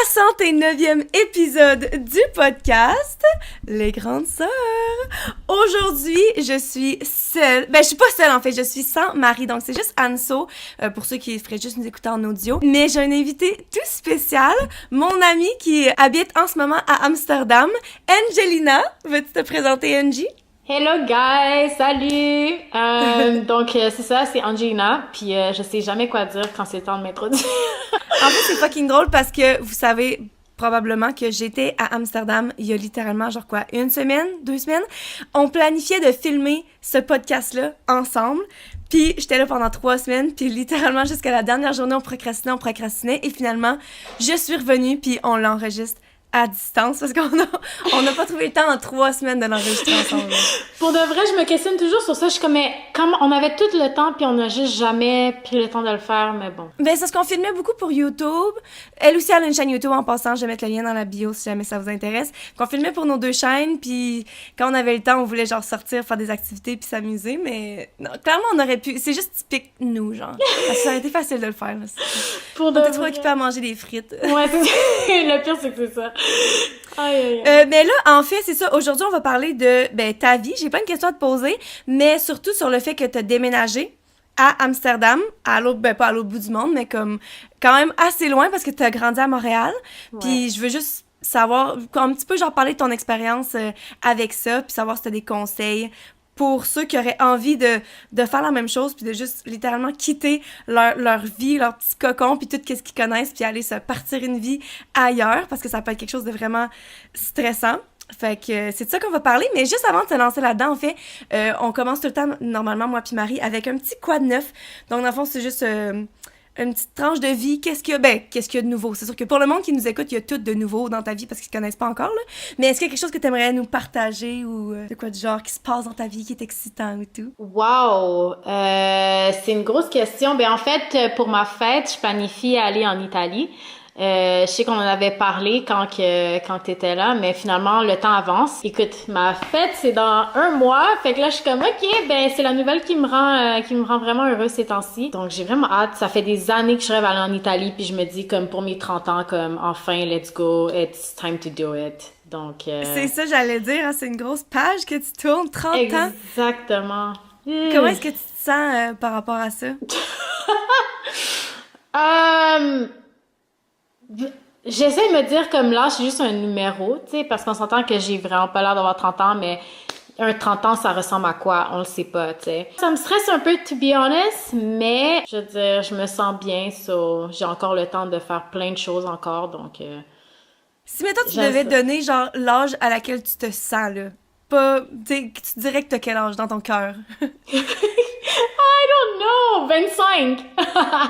69e épisode du podcast Les Grandes Sœurs. Aujourd'hui, je suis seule. Je suis pas seule en fait, je suis sans Marie. Donc, c'est juste Anso, pour ceux qui feraient juste nous écouter en audio. Mais j'ai un invité tout spécial, mon amie qui habite en ce moment à Amsterdam, Angelina. Veux-tu te présenter, Angie? Hello guys, salut! Donc c'est ça, c'est Angelina, puis je sais jamais quoi dire quand c'est le temps de m'introduire. En fait, c'est fucking drôle parce que vous savez probablement que j'étais à Amsterdam il y a littéralement genre quoi, 1 semaine, 2 semaines. On planifiait de filmer ce podcast-là ensemble, puis j'étais là pendant 3 semaines, puis littéralement jusqu'à la dernière journée, on procrastinait, et finalement, je suis revenue, puis on l'enregistre à distance parce qu'on n'a pas trouvé le temps en 3 semaines de l'enregistrer ensemble. Pour de vrai, je me questionne toujours sur ça. Je suis comme, mais comme on avait tout le temps puis on n'a juste jamais pris le temps de le faire, mais bon. Ben, c'est parce qu'on filmait beaucoup pour YouTube. Elle aussi, elle a une chaîne YouTube en passant. Je vais mettre le lien dans la bio si jamais ça vous intéresse. Qu'on filmait pour nos 2 chaînes, puis quand on avait le temps, on voulait genre sortir, faire des activités puis s'amuser, mais non, clairement, on aurait pu. C'est juste typique nous, genre. Parce que ça aurait été facile de le faire, là. On était trop occupés à manger des frites. Ouais, le pire, c'est que c'est ça. Aïe. Mais là, en fait, c'est ça. Aujourd'hui, on va parler de ta vie. J'ai plein de questions à te poser, mais surtout sur le fait que tu as déménagé à Amsterdam, à l'autre, pas à l'autre bout du monde, mais comme quand même assez loin parce que tu as grandi à Montréal. Ouais. Puis je veux juste savoir, un petit peu genre parler de ton expérience avec ça, puis savoir si tu as des conseils pour ceux qui auraient envie de faire la même chose, puis de juste littéralement quitter leur vie, leur petit cocon, puis tout ce qu'ils connaissent, puis aller se partir une vie ailleurs, parce que ça peut être quelque chose de vraiment stressant. Fait que c'est de ça qu'on va parler, mais juste avant de se lancer là-dedans, en fait, on commence tout le temps, normalement, moi puis Marie, avec un petit quoi de neuf. Donc, dans le fond, c'est juste une petite tranche de vie. Qu'est-ce qu'il y a de nouveau? C'est sûr que pour le monde qui nous écoute, il y a tout de nouveau dans ta vie parce qu'ils te connaissent pas encore, là. Mais est-ce qu'il y a quelque chose que tu aimerais nous partager ou de quoi du genre qui se passe dans ta vie qui est excitant ou tout? Wow! C'est une grosse question. En fait, pour ma fête, je planifie aller en Italie. Je sais qu'on en avait parlé quand t'étais là, mais finalement, le temps avance. Écoute, ma fête, c'est dans 1 mois. Fait que là, je suis comme, OK, c'est la nouvelle qui me rend vraiment heureuse ces temps-ci. Donc, j'ai vraiment hâte. Ça fait des années que je rêve d'aller en Italie, puis je me dis, comme, pour mes 30 ans, comme, enfin, let's go. It's time to do it. Donc, C'est ça, j'allais dire, hein, c'est une grosse page que tu tournes, 30 ans. Exactement. Comment est-ce que tu te sens par rapport à ça? J'essaie de me dire comme là, c'est juste un numéro, tu sais, parce qu'on s'entend que j'ai vraiment pas l'air d'avoir 30 ans, mais un 30 ans, ça ressemble à quoi? On le sait pas, tu sais. Ça me stresse un peu, to be honest, mais je veux dire, je me sens bien, j'ai encore le temps de faire plein de choses encore, donc... Si, mettons, tu devais donner, genre, l'âge à laquelle tu te sens, là, pas, tu dirais que t'as quel âge dans ton cœur? I don't know! 25!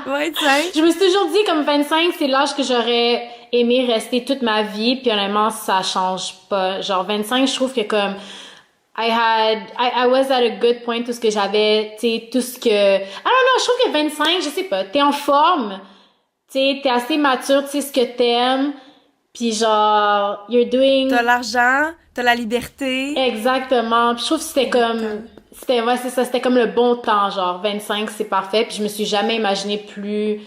25? Je me suis toujours dit, comme 25, c'est l'âge que j'aurais aimé rester toute ma vie, puis honnêtement, ça change pas. Genre, 25, je trouve que comme... I was at a good point, tout ce que j'avais, tu sais, tout ce que... I don't know, je trouve que 25, je sais pas, t'es en forme, tu sais, t'es assez mature, tu sais ce que t'aimes, puis genre, you're doing... T'as l'argent, t'as la liberté. Exactement, puis je trouve que c'était comme... C'était comme le bon temps, genre 25, c'est parfait, puis je me suis jamais imaginée plus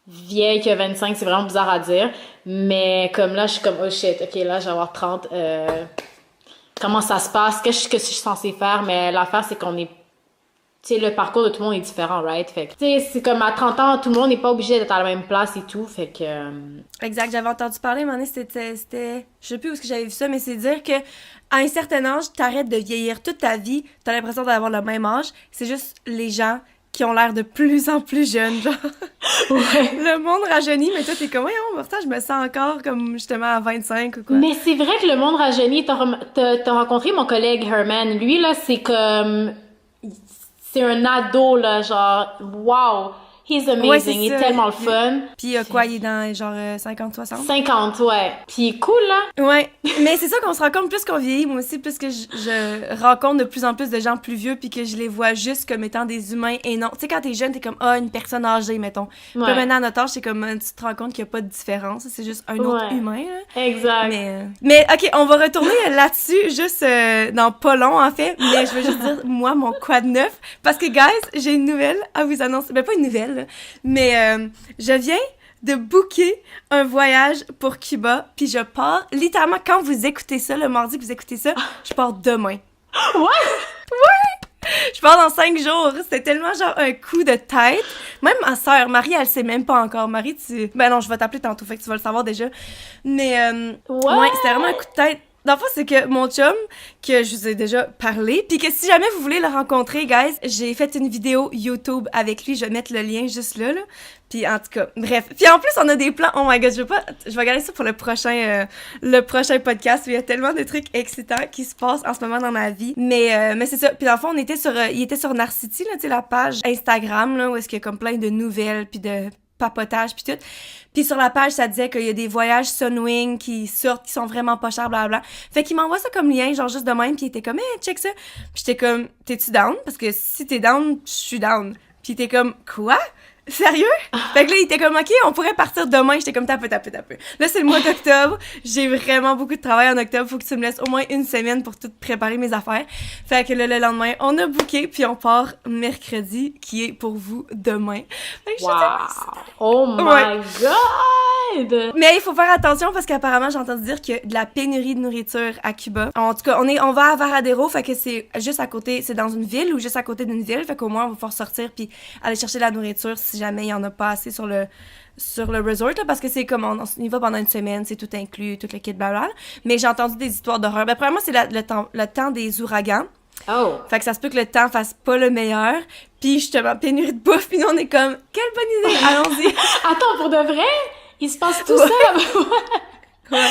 vieille que 25, c'est vraiment bizarre à dire, mais comme là, je suis comme, oh shit, ok, là, je vais avoir 30, comment ça se passe, qu'est-ce que je suis censée faire, mais l'affaire, c'est qu'on est, tu sais, le parcours de tout le monde est différent, right? Fait que, tu sais, c'est comme à 30 ans, tout le monde n'est pas obligé d'être à la même place et tout, fait que... Exact, j'avais entendu parler, à un moment donné, c'était, je sais plus où est-ce que j'avais vu ça, mais c'est dire que à un certain âge, t'arrêtes de vieillir toute ta vie, t'as l'impression d'avoir le même âge, c'est juste les gens qui ont l'air de plus en plus jeunes, genre. Ouais. Le monde rajeunit, mais toi, t'es comme, ouais, pourtant, je me sens encore comme, justement, à 25 ou quoi. Mais c'est vrai que le monde rajeunit, t'as rencontré mon collègue Herman, lui, là, c'est comme... C'est un ado, là, genre, wow! He's amazing, ouais, il est tellement le fun. Puis quoi, il est dans genre 50-60? 50, ouais. Puis cool, là. Ouais, mais c'est ça qu'on se rend compte plus qu'on vieillit, moi aussi, plus que je rencontre de plus en plus de gens plus vieux puis que je les vois juste comme étant des humains et non. Tu sais, quand t'es jeune, t'es comme, une personne âgée, mettons. Puis là, maintenant, à notre âge, c'est comme, tu te rends compte qu'il n'y a pas de différence, c'est juste un autre humain, là. Exact. Mais ok, on va retourner là-dessus, juste dans pas long, en fait, mais je veux juste dire, moi, mon quoi de neuf, parce que, guys, j'ai une nouvelle à vous annoncer. Ben, pas une nouvelle, là, mais je viens de booker un voyage pour Cuba, puis je pars, littéralement, quand vous écoutez ça, le mardi que vous écoutez ça, je pars demain. What? Je pars dans 5 jours. C'était tellement genre un coup de tête. Même ma sœur, Marie, elle sait même pas encore. Marie, ben non, je vais t'appeler tantôt, fait que tu vas le savoir déjà. Mais, ouais, c'était vraiment un coup de tête. Dans le fond, c'est que mon chum, que je vous ai déjà parlé, puis que si jamais vous voulez le rencontrer, guys, j'ai fait une vidéo YouTube avec lui. Je vais mettre le lien juste là. Puis en tout cas, bref. Puis en plus, on a des plans. Oh my god, je vais garder ça pour le prochain podcast où il y a tellement de trucs excitants qui se passent en ce moment dans ma vie. Mais c'est ça. Puis dans le fond, il était sur Narcity, là, tu sais, la page Instagram, là, où est-ce qu'il y a comme plein de nouvelles, puis de papotage puis tout. Puis sur la page, ça disait qu'il y a des voyages Sunwing qui sortent, qui sont vraiment pas chers, blablabla. Fait qu'il m'envoie ça comme lien, genre juste de même, puis il était comme, hey, check ça. Puis j'étais comme, t'es-tu down? Parce que si t'es down, je suis down. Puis il était comme, quoi? Sérieux? Fait que là, il était comme, OK, on pourrait partir demain. J'étais comme, tape. Là, c'est le mois d'octobre. J'ai vraiment beaucoup de travail en octobre. Faut que tu me laisses au moins une semaine pour tout préparer mes affaires. Fait que là, le lendemain, on a booké, puis on part mercredi, qui est pour vous demain. Fait que wow! Oh my god! Mais il faut faire attention parce qu'apparemment, j'ai entendu dire qu'il y a de la pénurie de nourriture à Cuba. En tout cas, on va à Varadero, fait que c'est juste à côté, c'est dans une ville ou juste à côté d'une ville. Fait qu'au moins, on va pouvoir sortir puis aller chercher de la nourriture si jamais il y en a pas assez sur le resort, là, parce que c'est comme on y va pendant une semaine, c'est tout inclus, tout le kit, blablabla. Mais j'ai entendu des histoires d'horreur. Ben, premièrement, c'est le temps des ouragans. Oh! Fait que ça se peut que le temps fasse pas le meilleur. Puis justement, pénurie de bouffe, puis nous, on est comme, quelle bonne idée, allons-y! Attends, pour de vrai? Il se passe tout ça là-bas? Ouais.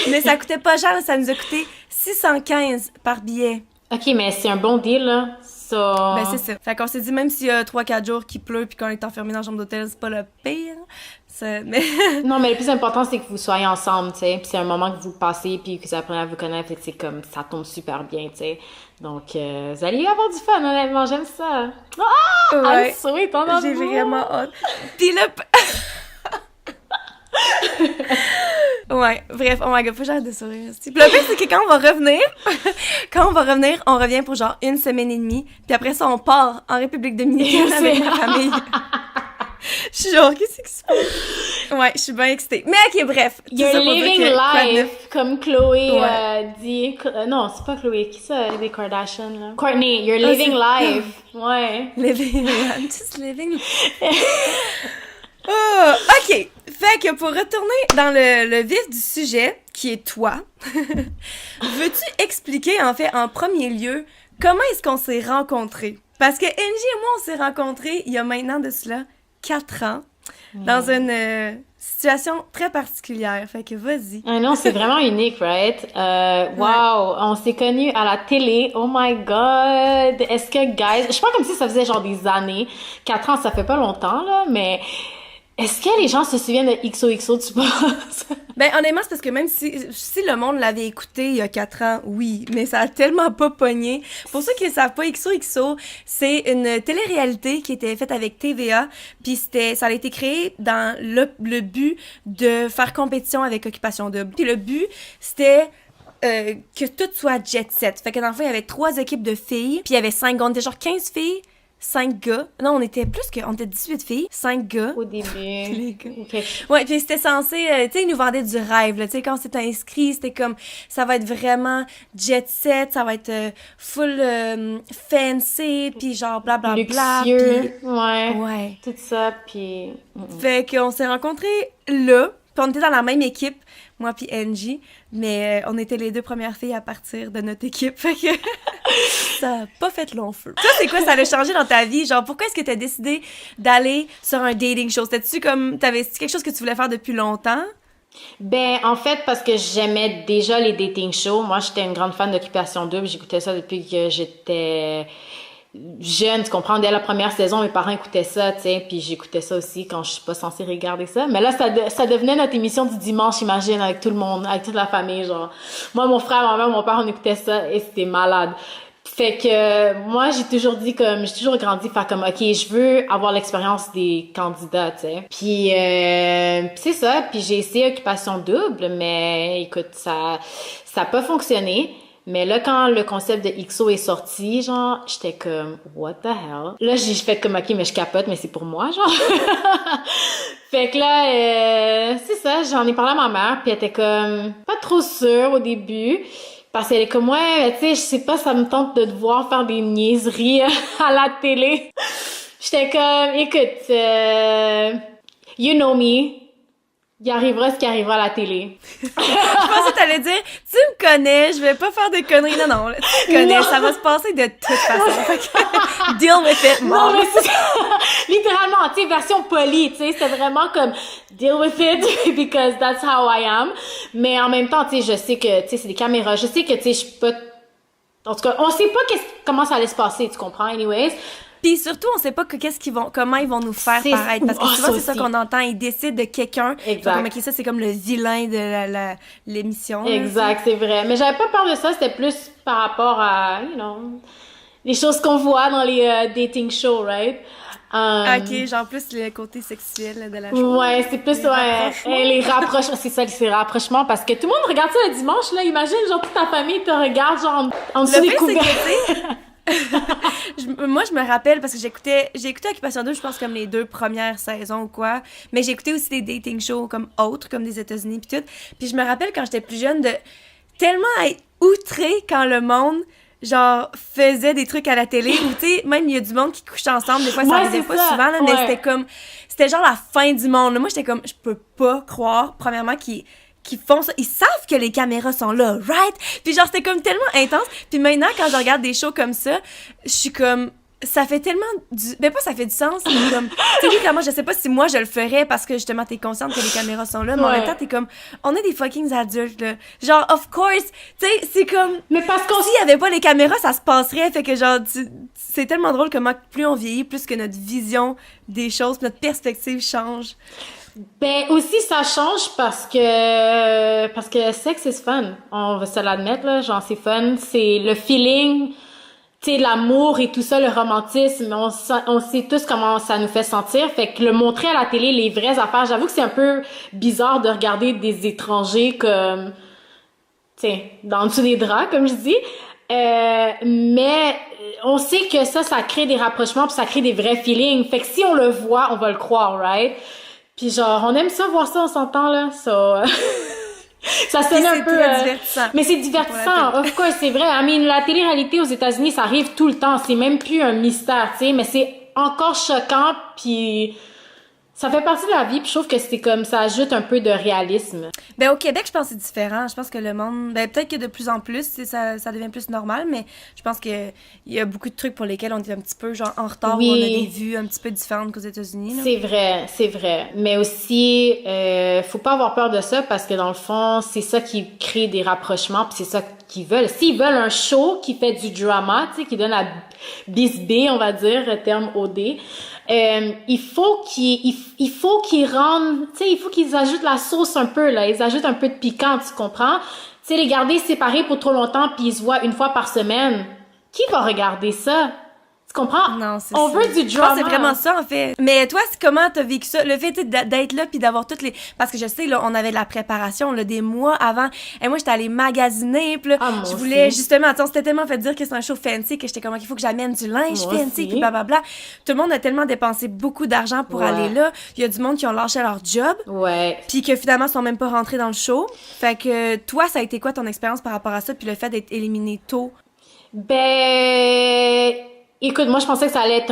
Mais ça coûtait pas cher, là, ça nous a coûté 615 par billet. Ok, mais c'est un bon deal, là. Ça... Ben, c'est ça. Fait qu'on s'est dit, même s'il y a 3-4 jours qu'il pleut puis qu'on est enfermé dans la chambre d'hôtel, c'est pas le pire. Mais... Non, mais le plus important, c'est que vous soyez ensemble, tu sais. Puis c'est un moment que vous passez puis que vous apprenez à vous connaître. Fait que c'est comme, ça tombe super bien, tu sais. Donc, vous allez avoir du fun, honnêtement. J'aime ça. Ah! Ouais. I'm sweet, on en J'ai vraiment hâte. Puis là... Ouais, bref, oh my god, faut que j'arrête de sourire. Puis le pire, c'est que quand on va revenir, on revient pour genre 1 semaine et demie, puis après ça, on part en République dominicaine avec ma famille. Je suis genre, qu'est-ce qui se passe? Ouais, je suis bien excitée. Mais ok, bref. You're living life, comme Chloé dit. Non, c'est pas Chloé, qui ça, les Kardashian, là? Courtney, you're living life. Ouais. I'm just living Oh, ok. Fait que pour retourner dans le vif du sujet, qui est toi, veux-tu expliquer, en fait, en premier lieu, comment est-ce qu'on s'est rencontrés? Parce que Angie et moi, on s'est rencontrés il y a maintenant de cela 4 ans, dans une situation très particulière. Fait que vas-y. Ah non, c'est vraiment unique, right? Wow, on s'est connus à la télé. Oh my god! Est-ce que, guys, je sais pas comme si ça faisait genre des années. 4 ans, ça fait pas longtemps, là, mais... Est-ce que les gens se souviennent de XOXO, tu penses? Ben, honnêtement, c'est parce que même si le monde l'avait écouté il y a 4 ans, oui, mais ça a tellement pas pogné. Pour ceux qui ne savent pas, XOXO, c'est une télé-réalité qui était faite avec TVA, puis ça a été créé dans le but de faire compétition avec Occupation Double. Puis le but, c'était... que tout soit jet set. Fait que dans le fond, il y avait 3 équipes de filles, puis il y avait 5 gars. On était genre 15 filles, 5 gars. Non, on était 18 filles, 5 gars. Au début. Les gars. Okay. Ouais, puis c'était censé, tu sais, ils nous vendaient du rêve, là. Tu sais, quand on s'était inscrit, c'était comme, ça va être vraiment jet set, ça va être full fancy, puis genre blablabla. Luxueux, pis... ouais. Tout ça, puis... Fait qu'on s'est rencontrés là, puis on était dans la même équipe, moi puis Angie, mais on était les 2 premières filles à partir de notre équipe, fait que ça a pas fait long feu. Toi, c'est quoi ça a changé dans ta vie? Genre, pourquoi est-ce que t'as décidé d'aller sur un dating show? C'était-tu comme, c'était quelque chose que tu voulais faire depuis longtemps? Ben, en fait, parce que j'aimais déjà les dating shows. Moi, j'étais une grande fan d'Occupation Double. J'écoutais ça depuis que j'étais jeune, tu comprends, dès la première saison, mes parents écoutaient ça, tu sais, puis j'écoutais ça aussi quand je suis pas censée regarder ça. Mais là, ça devenait notre émission du dimanche, imagine, avec tout le monde, avec toute la famille, genre. Moi, mon frère, ma mère, mon père, on écoutait ça et c'était malade. Fait que moi, j'ai toujours grandi faire comme, OK, je veux avoir l'expérience des candidats, tu sais. Puis c'est ça, puis j'ai essayé Occupation Double, mais écoute, ça a pas fonctionné. Mais là, quand le concept de XO est sorti, genre, j'étais comme, what the hell? Là, j'ai fait comme, ok, mais je capote, mais c'est pour moi, genre. Fait que là, c'est ça, j'en ai parlé à ma mère, puis elle était comme, pas trop sûre au début. Parce qu'elle est comme, ouais, tu sais, je sais pas, ça me tente de te voir faire des niaiseries à la télé. J'étais comme, écoute, you know me. Il arrivera ce qui arrivera à la télé. Je pensais que t'allais dire, tu me connais, je vais pas faire de conneries. Non, non, tu me connais, Non. ça va se passer de toute façon. Fait que, deal with it, Non, mom. mais c'est littéralement, tu sais, version polie, tu sais, c'était vraiment comme deal with it because that's how I am. Mais en même temps, tu sais, je sais que, tu sais, c'est des caméras. Je sais que, tu sais, je suis pas, en tout cas, on sait pas comment ça allait se passer, tu comprends, anyways. Puis surtout, on sait pas comment ils vont nous faire C'est- paraître. Parce que Oh, souvent, ça c'est ça aussi. qu'on entend. Ils décident de quelqu'un. Exact. Comme, ok, ça, c'est comme le vilain de l'émission. là, Exact, c'est vrai. Mais j'avais pas peur de ça, c'était plus par rapport à, you know, les choses qu'on voit dans les dating shows, right? Ok, genre plus le côté sexuel de la chose. Ouais, c'est plus, les rapprochements, c'est ça, les rapprochements, parce que tout le monde regarde ça le dimanche, là, imagine, genre, toute ta famille te regarde, genre, en dessous Le des pire, c'est que, couverts. tu sais, moi, je me rappelle parce que j'ai écouté Occupation 2, je pense, comme les 2 premières saisons ou quoi. Mais j'ai écouté aussi des dating shows comme autres, comme des États-Unis pis tout. Puis je me rappelle quand j'étais plus jeune de tellement être outrée quand le monde, genre, faisait des trucs à la télé. Ou, tu sais, même il y a du monde qui couchait ensemble. Des fois, ça Ouais, arrivait c'est pas ça. souvent, là, mais Ouais. c'était genre la fin du monde. Là. Moi, j'étais comme, je peux pas croire, premièrement, qu'ils font ça. Ils savent que les caméras sont là, right? Puis genre, c'était comme tellement intense. Puis maintenant, quand je regarde des shows comme ça, je suis comme... Ça fait tellement ben pas ça fait du sens, mais comme... Tu sais, oui, clairement, je sais pas si moi, je le ferais parce que, justement, t'es consciente que les caméras sont là, mais en Ouais. même temps, t'es comme... On est des fucking adultes, là. Genre, of course, tu sais, c'est comme... Mais parce qu'on S'il y avait pas les caméras, ça se passerait. Fait que, genre, c'est tellement drôle comment plus on vieillit, plus que notre vision des choses, puis notre perspective change. Ben aussi ça change parce que sexe is fun. On va se l'admettre là, genre c'est fun, c'est le feeling, tu sais l'amour et tout ça, le romantisme, on sait tous comment ça nous fait sentir. Fait que le montrer à la télé les vraies affaires, j'avoue que c'est un peu bizarre de regarder des étrangers comme tu sais dans le dessous des draps comme je dis. Mais on sait que ça crée des rapprochements puis ça crée des vrais feelings. Fait que si on le voit, on va le croire, right? Puis genre, on aime ça, voir ça, on s'entend, là. Ça, ça sonne un c'est peu... très divertissant. Mais c'est Pour divertissant. la Of course, c'est vrai. I mean, la télé-réalité aux États-Unis, ça arrive tout le temps. C'est même plus un mystère, tu sais. Mais c'est encore choquant, puis... Ça fait partie de la vie, puis je trouve que c'est comme... Ça ajoute un peu de réalisme. Ben, au Québec, je pense que c'est différent. Je pense que le monde... Ben, peut-être que de plus en plus, ça devient plus normal, mais je pense qu'il y a beaucoup de trucs pour lesquels on est un petit peu, genre, en retard, Oui. où on a des vues un petit peu différentes qu'aux États-Unis, là. C'est vrai, c'est vrai. Mais aussi, faut pas avoir peur de ça parce que dans le fond, c'est ça qui crée des rapprochements, puis c'est ça qu'ils veulent. S'ils veulent un show qui fait du drama, tu sais, qui donne la bisbée, on va dire, terme OD, il faut qu'ils rendent, tu sais, il faut qu'ils ajoutent la sauce un peu, là. Ils ajoutent un peu de piquant, tu comprends? Tu sais, les garder séparés pour trop longtemps puis ils se voient une fois par semaine. Qui va regarder ça? Tu comprends? Non, c'est On ça. veut du Je pense drama. que c'est vraiment ça, en fait. Mais toi, comment t'as vécu ça? Le fait d'être là puis d'avoir toutes les... Parce que je sais, là, on avait de la préparation, là, des mois avant. Et moi, j'étais allée magasiner, puis là, Ah, moi je voulais, aussi. justement, attends, c'était tellement fait dire que c'est un show fancy que j'étais comme, il faut que j'amène du linge Moi fancy, aussi. puis blablabla. Tout le monde a tellement dépensé beaucoup d'argent pour Ouais. aller là. Il y a du monde qui ont lâché leur job, Ouais. puis que finalement, sont même pas rentrés dans le show. Fait que, toi, ça a été quoi ton expérience par rapport à ça, puis le fait d'être éliminé tôt? Ben, écoute, moi je pensais que ça allait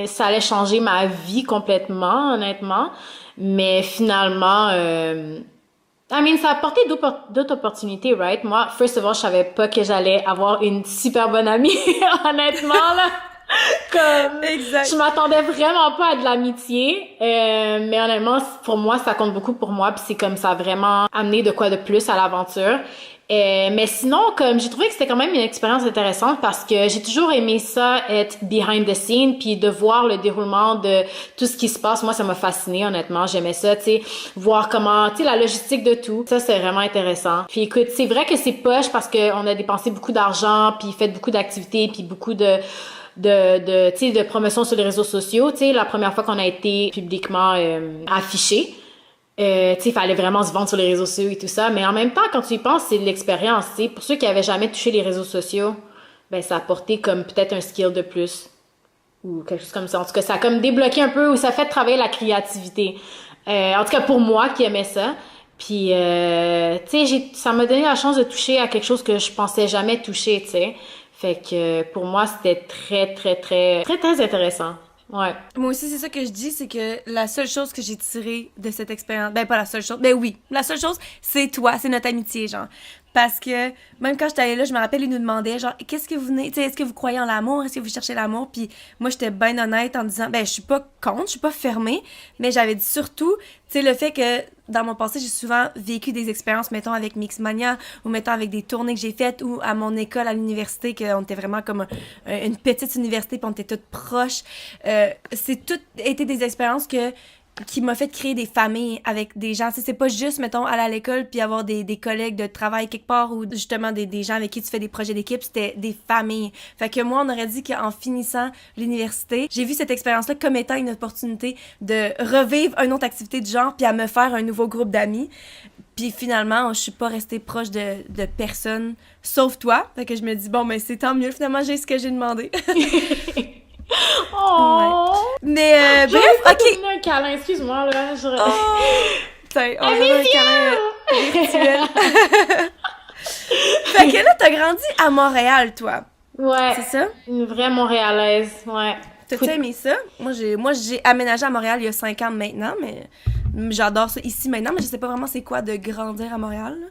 ça allait changer ma vie complètement, honnêtement. Mais finalement, I mean, ça a apporté d'autres opportunités, right? Moi, first of all, je savais pas que j'allais avoir une super bonne amie, honnêtement, là. Comme, Exact. je m'attendais vraiment pas à de l'amitié, mais honnêtement, pour moi, ça compte beaucoup pour moi, puis c'est comme ça a vraiment amené de quoi de plus à l'aventure. Mais sinon, comme j'ai trouvé que c'était quand même une expérience intéressante parce que j'ai toujours aimé ça, être behind the scene, puis de voir le déroulement de tout ce qui se passe. Moi, ça m'a fasciné, honnêtement. J'aimais ça, tu sais, voir comment, tu sais, la logistique de tout. Ça, c'est vraiment intéressant. Puis écoute, c'est vrai que c'est poche parce que on a dépensé beaucoup d'argent, puis fait beaucoup d'activités, puis beaucoup de tu sais, de promotion sur les réseaux sociaux, tu sais, la première fois qu'on a été publiquement affiché. Tu sais, il fallait vraiment se vendre sur les réseaux sociaux et tout ça. Mais en même temps, quand tu y penses, c'est de l'expérience, tu sais. Pour ceux qui avaient jamais touché les réseaux sociaux, ben, ça a apporté comme peut-être un skill de plus. Ou quelque chose comme ça. En tout cas, ça a comme débloqué un peu, ou ça a fait travailler la créativité. En tout cas, pour moi qui aimais ça. Puis, tu sais, ça m'a donné la chance de toucher à quelque chose que je pensais jamais toucher, tu sais. Fait que pour moi, c'était très, très, très, très, très intéressant. Ouais. Moi aussi, c'est ça que je dis, c'est que la seule chose que j'ai tirée de cette expérience, ben pas la seule chose, ben oui, la seule chose, c'est toi, c'est notre amitié, genre. Parce que même quand j'étais allée là, je me rappelle, ils nous demandaient, genre, qu'est-ce que vous venez, tu sais, est-ce que vous croyez en l'amour, est-ce que vous cherchez l'amour, puis moi, j'étais bien honnête en disant, ben je suis pas contre, je suis pas fermée, mais j'avais dit surtout, tu sais, le fait que dans mon passé, j'ai souvent vécu des expériences, mettons, avec Mixmania, ou mettons, avec des tournées que j'ai faites, ou à mon école, à l'université, qu'on était vraiment comme une petite université, puis on était toutes proches. C'est tout été des expériences qui m'a fait créer des familles avec des gens. Tu sais, c'est pas juste, mettons, aller à l'école puis avoir des collègues de travail quelque part ou justement des gens avec qui tu fais des projets d'équipe, c'était des familles. Fait que moi, on aurait dit qu'en finissant l'université, j'ai vu cette expérience-là comme étant une opportunité de revivre une autre activité du genre puis à me faire un nouveau groupe d'amis. Puis finalement, je suis pas restée proche de personne, sauf toi. Fait que je me dis, bon, ben c'est tant mieux. Finalement, j'ai ce que j'ai demandé. Oh! Ouais. Mais bref, J'aurais ok. donné un câlin, excuse-moi, là. Oh! Tiens, on va faire un câlin virtuel. Fait que là, t'as grandi à Montréal, toi. Ouais. C'est ça? Une vraie Montréalaise, ouais. T'as-tu aimé ça? Moi, j'ai aménagé à Montréal il y a 5 ans maintenant, mais j'adore ça ici maintenant, mais je sais pas vraiment c'est quoi de grandir à Montréal. Là.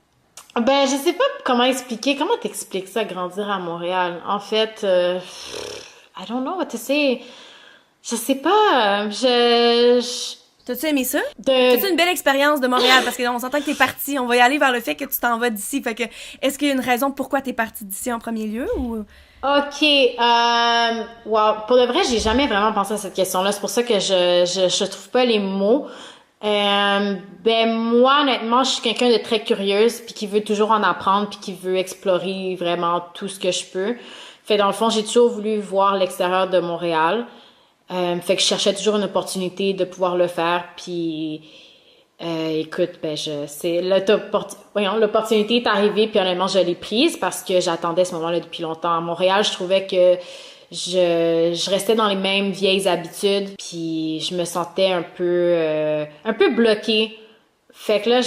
Ben, je sais pas comment expliquer. Comment t'expliques ça, grandir à Montréal? En fait, I don't know what to say. Je sais pas. T'as-tu aimé ça? De, T'as-tu une belle expérience de Montréal? Parce qu'on s'entend que t'es parti. On va y aller vers le fait que tu t'en vas d'ici. Fait que, est-ce qu'il y a une raison pourquoi t'es parti d'ici en premier lieu ou... OK, wow. Pour le vrai, j'ai jamais vraiment pensé à cette question-là. C'est pour ça que je trouve pas les mots. Ben moi, honnêtement, je suis quelqu'un de très curieuse, puis qui veut toujours en apprendre, puis qui veut explorer vraiment tout ce que je peux. Fait dans le fond, j'ai toujours voulu voir l'extérieur de Montréal. Fait que je cherchais toujours une opportunité de pouvoir le faire, puis écoute, ben l'opportunité est arrivée, puis honnêtement, je l'ai prise parce que j'attendais ce moment-là depuis longtemps. À Montréal, je trouvais que je restais dans les mêmes vieilles habitudes, puis je me sentais un peu bloquée. Fait que là,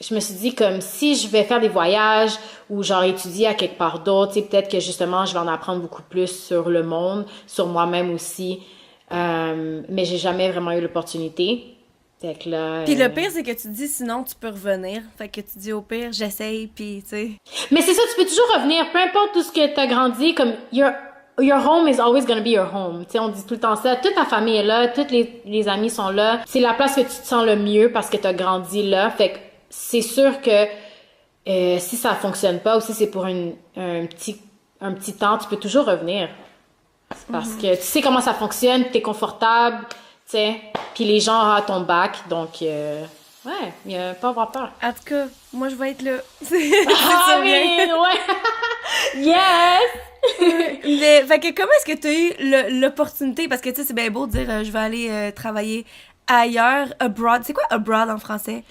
je me suis dit comme si je vais faire des voyages ou genre étudier à quelque part d'autre, tu sais, peut-être que justement je vais en apprendre beaucoup plus sur le monde, sur moi-même aussi. Mais j'ai jamais vraiment eu l'opportunité. Fait que là, Puis le pire, c'est que tu dis sinon tu peux revenir. Fait que tu dis au pire, j'essaye, puis tu sais. Mais c'est ça, tu peux toujours revenir, peu importe où ce que t'as grandi, comme your home is always gonna be your home. Tu sais, on dit tout le temps ça. Toute ta famille est là, tous les amis sont là. C'est la place que tu te sens le mieux parce que t'as grandi là. Fait que c'est sûr que si ça fonctionne pas ou si c'est pour un petit temps, tu peux toujours revenir. C'est parce que tu sais comment ça fonctionne, t'es confortable, tu sais. Puis les gens ont ton bac, donc ouais, il y a pas à avoir peur. En tout cas, moi je vais être là. Ah oui, ouais. Yes. Fait que comment est-ce que tu as eu l'opportunité, parce que tu sais, c'est bien beau de dire je vais aller travailler ailleurs, abroad. C'est quoi abroad en français?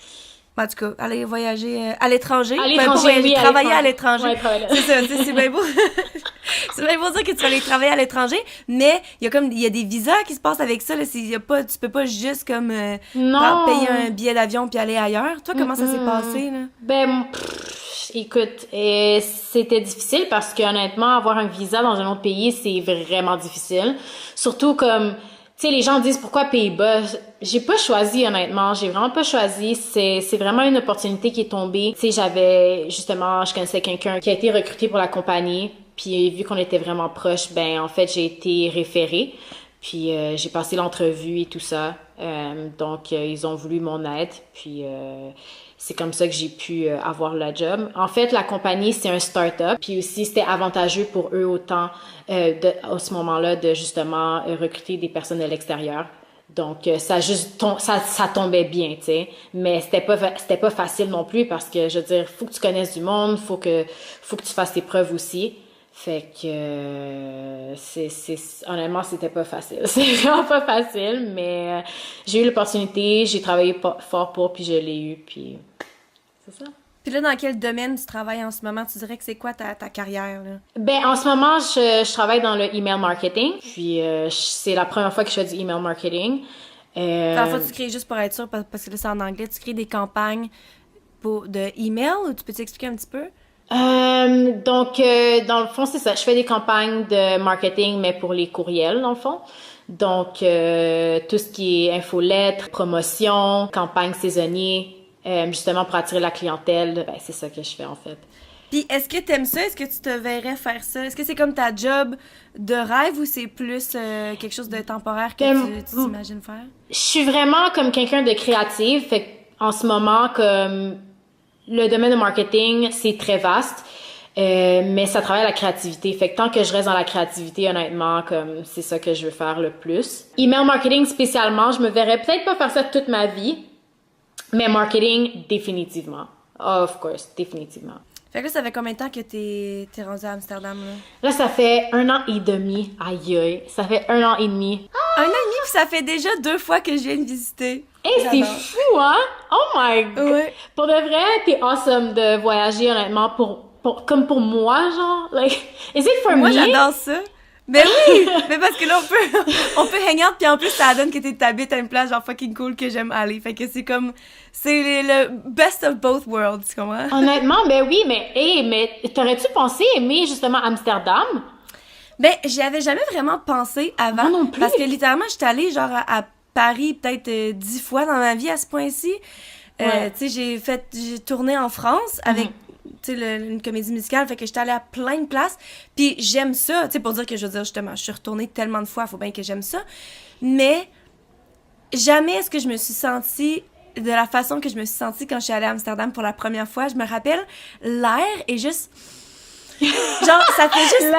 En tout cas, aller voyager à l'étranger. À l'étranger, voyager, oui, travailler à l'étranger. Ouais, travailler. C'est ça, c'est bien beau. C'est bien beau dire que tu vas aller travailler à l'étranger, mais il y a des visas qui se passent avec ça. Là, tu peux pas juste comme Non. payer un billet d'avion puis aller ailleurs. Toi, comment ça s'est passé, là? Ben, écoute, c'était difficile parce que honnêtement, avoir un visa dans un autre pays, c'est vraiment difficile. Surtout comme, tu sais, les gens disent pourquoi Pays-Bas. J'ai pas choisi, honnêtement. J'ai vraiment pas choisi. C'est vraiment une opportunité qui est tombée. Tu sais, je connaissais quelqu'un qui a été recruté pour la compagnie. Puis vu qu'on était vraiment proches, ben en fait, j'ai été référée. Puis j'ai passé l'entrevue et tout ça. Donc ils ont voulu mon aide. Puis c'est comme ça que j'ai pu avoir le job. En fait, la compagnie, c'est un start-up. Puis aussi, c'était avantageux pour eux autant à ce moment-là de justement recruter des personnes de l'extérieur. Donc ça tombait bien, tu sais. Mais c'était pas facile non plus parce que je veux dire, faut que tu connaisses du monde, faut que tu fasses tes preuves aussi. Fait que honnêtement, c'était pas facile. C'est vraiment pas facile, mais j'ai eu l'opportunité, j'ai travaillé fort pour, puis je l'ai eu, puis c'est ça. Puis là, dans quel domaine tu travailles en ce moment? Tu dirais que c'est quoi ta carrière, là? Ben, en ce moment, je travaille dans le email marketing, puis c'est la première fois que je fais du email marketing. Parfois, tu crées juste pour être sûr, parce que là, c'est en anglais, tu crées des campagnes de email, ou tu peux t'expliquer un petit peu? Donc, dans le fond, c'est ça. Je fais des campagnes de marketing, mais pour les courriels, dans le fond. Donc, tout ce qui est infolettre, promotion, campagne saisonnière, justement pour attirer la clientèle, ben, c'est ça que je fais, en fait. Puis, est-ce que t'aimes ça? Est-ce que tu te verrais faire ça? Est-ce que c'est comme ta job de rêve ou c'est plus quelque chose de temporaire que tu t'imagines faire? Je suis vraiment comme quelqu'un de créatif. Fait en ce moment, comme le domaine de marketing, c'est très vaste, mais ça travaille la créativité. Fait que tant que je reste dans la créativité, honnêtement, comme c'est ça que je veux faire le plus. Email marketing spécialement, je me verrais peut-être pas faire ça toute ma vie, mais marketing, définitivement. Of course, définitivement. Fait que là, ça fait combien de temps que t'es rendu à Amsterdam, là? Là, ça fait 1 an et demi. Aïe, aïe. Ça fait 1 an et demi. 1 an et demi, puis ça fait déjà 2 fois que je viens de visiter. Hey, c'est fou, hein? Oh my god! Ouais. Pour de vrai, t'es awesome de voyager, honnêtement, comme pour moi, genre. Like, is it for Moi, me? j'adore ça. Ben oui! Mais parce que là, on peut hang out, puis en plus, ça donne que t'habites à une place genre fucking cool que j'aime aller. Fait que c'est comme, c'est le best of both worlds, tu comprends? Honnêtement, ben oui, mais t'aurais-tu pensé aimer justement Amsterdam? Ben, j'y avais jamais vraiment pensé avant. Moi non plus. Parce que littéralement, j'étais allée genre à Paris peut-être 10 fois dans ma vie à ce point-ci. Ouais. Tu sais, j'ai tourné en France avec tu sais, une comédie musicale, fait que j'étais allée à plein de places, puis j'aime ça, tu sais, pour dire que, je veux dire, justement, je suis retournée tellement de fois, faut bien que j'aime ça, mais jamais est-ce que je me suis sentie de la façon que je me suis sentie quand je suis allée à Amsterdam pour la première fois. Je me rappelle, l'air est juste... Genre, ça fait juste...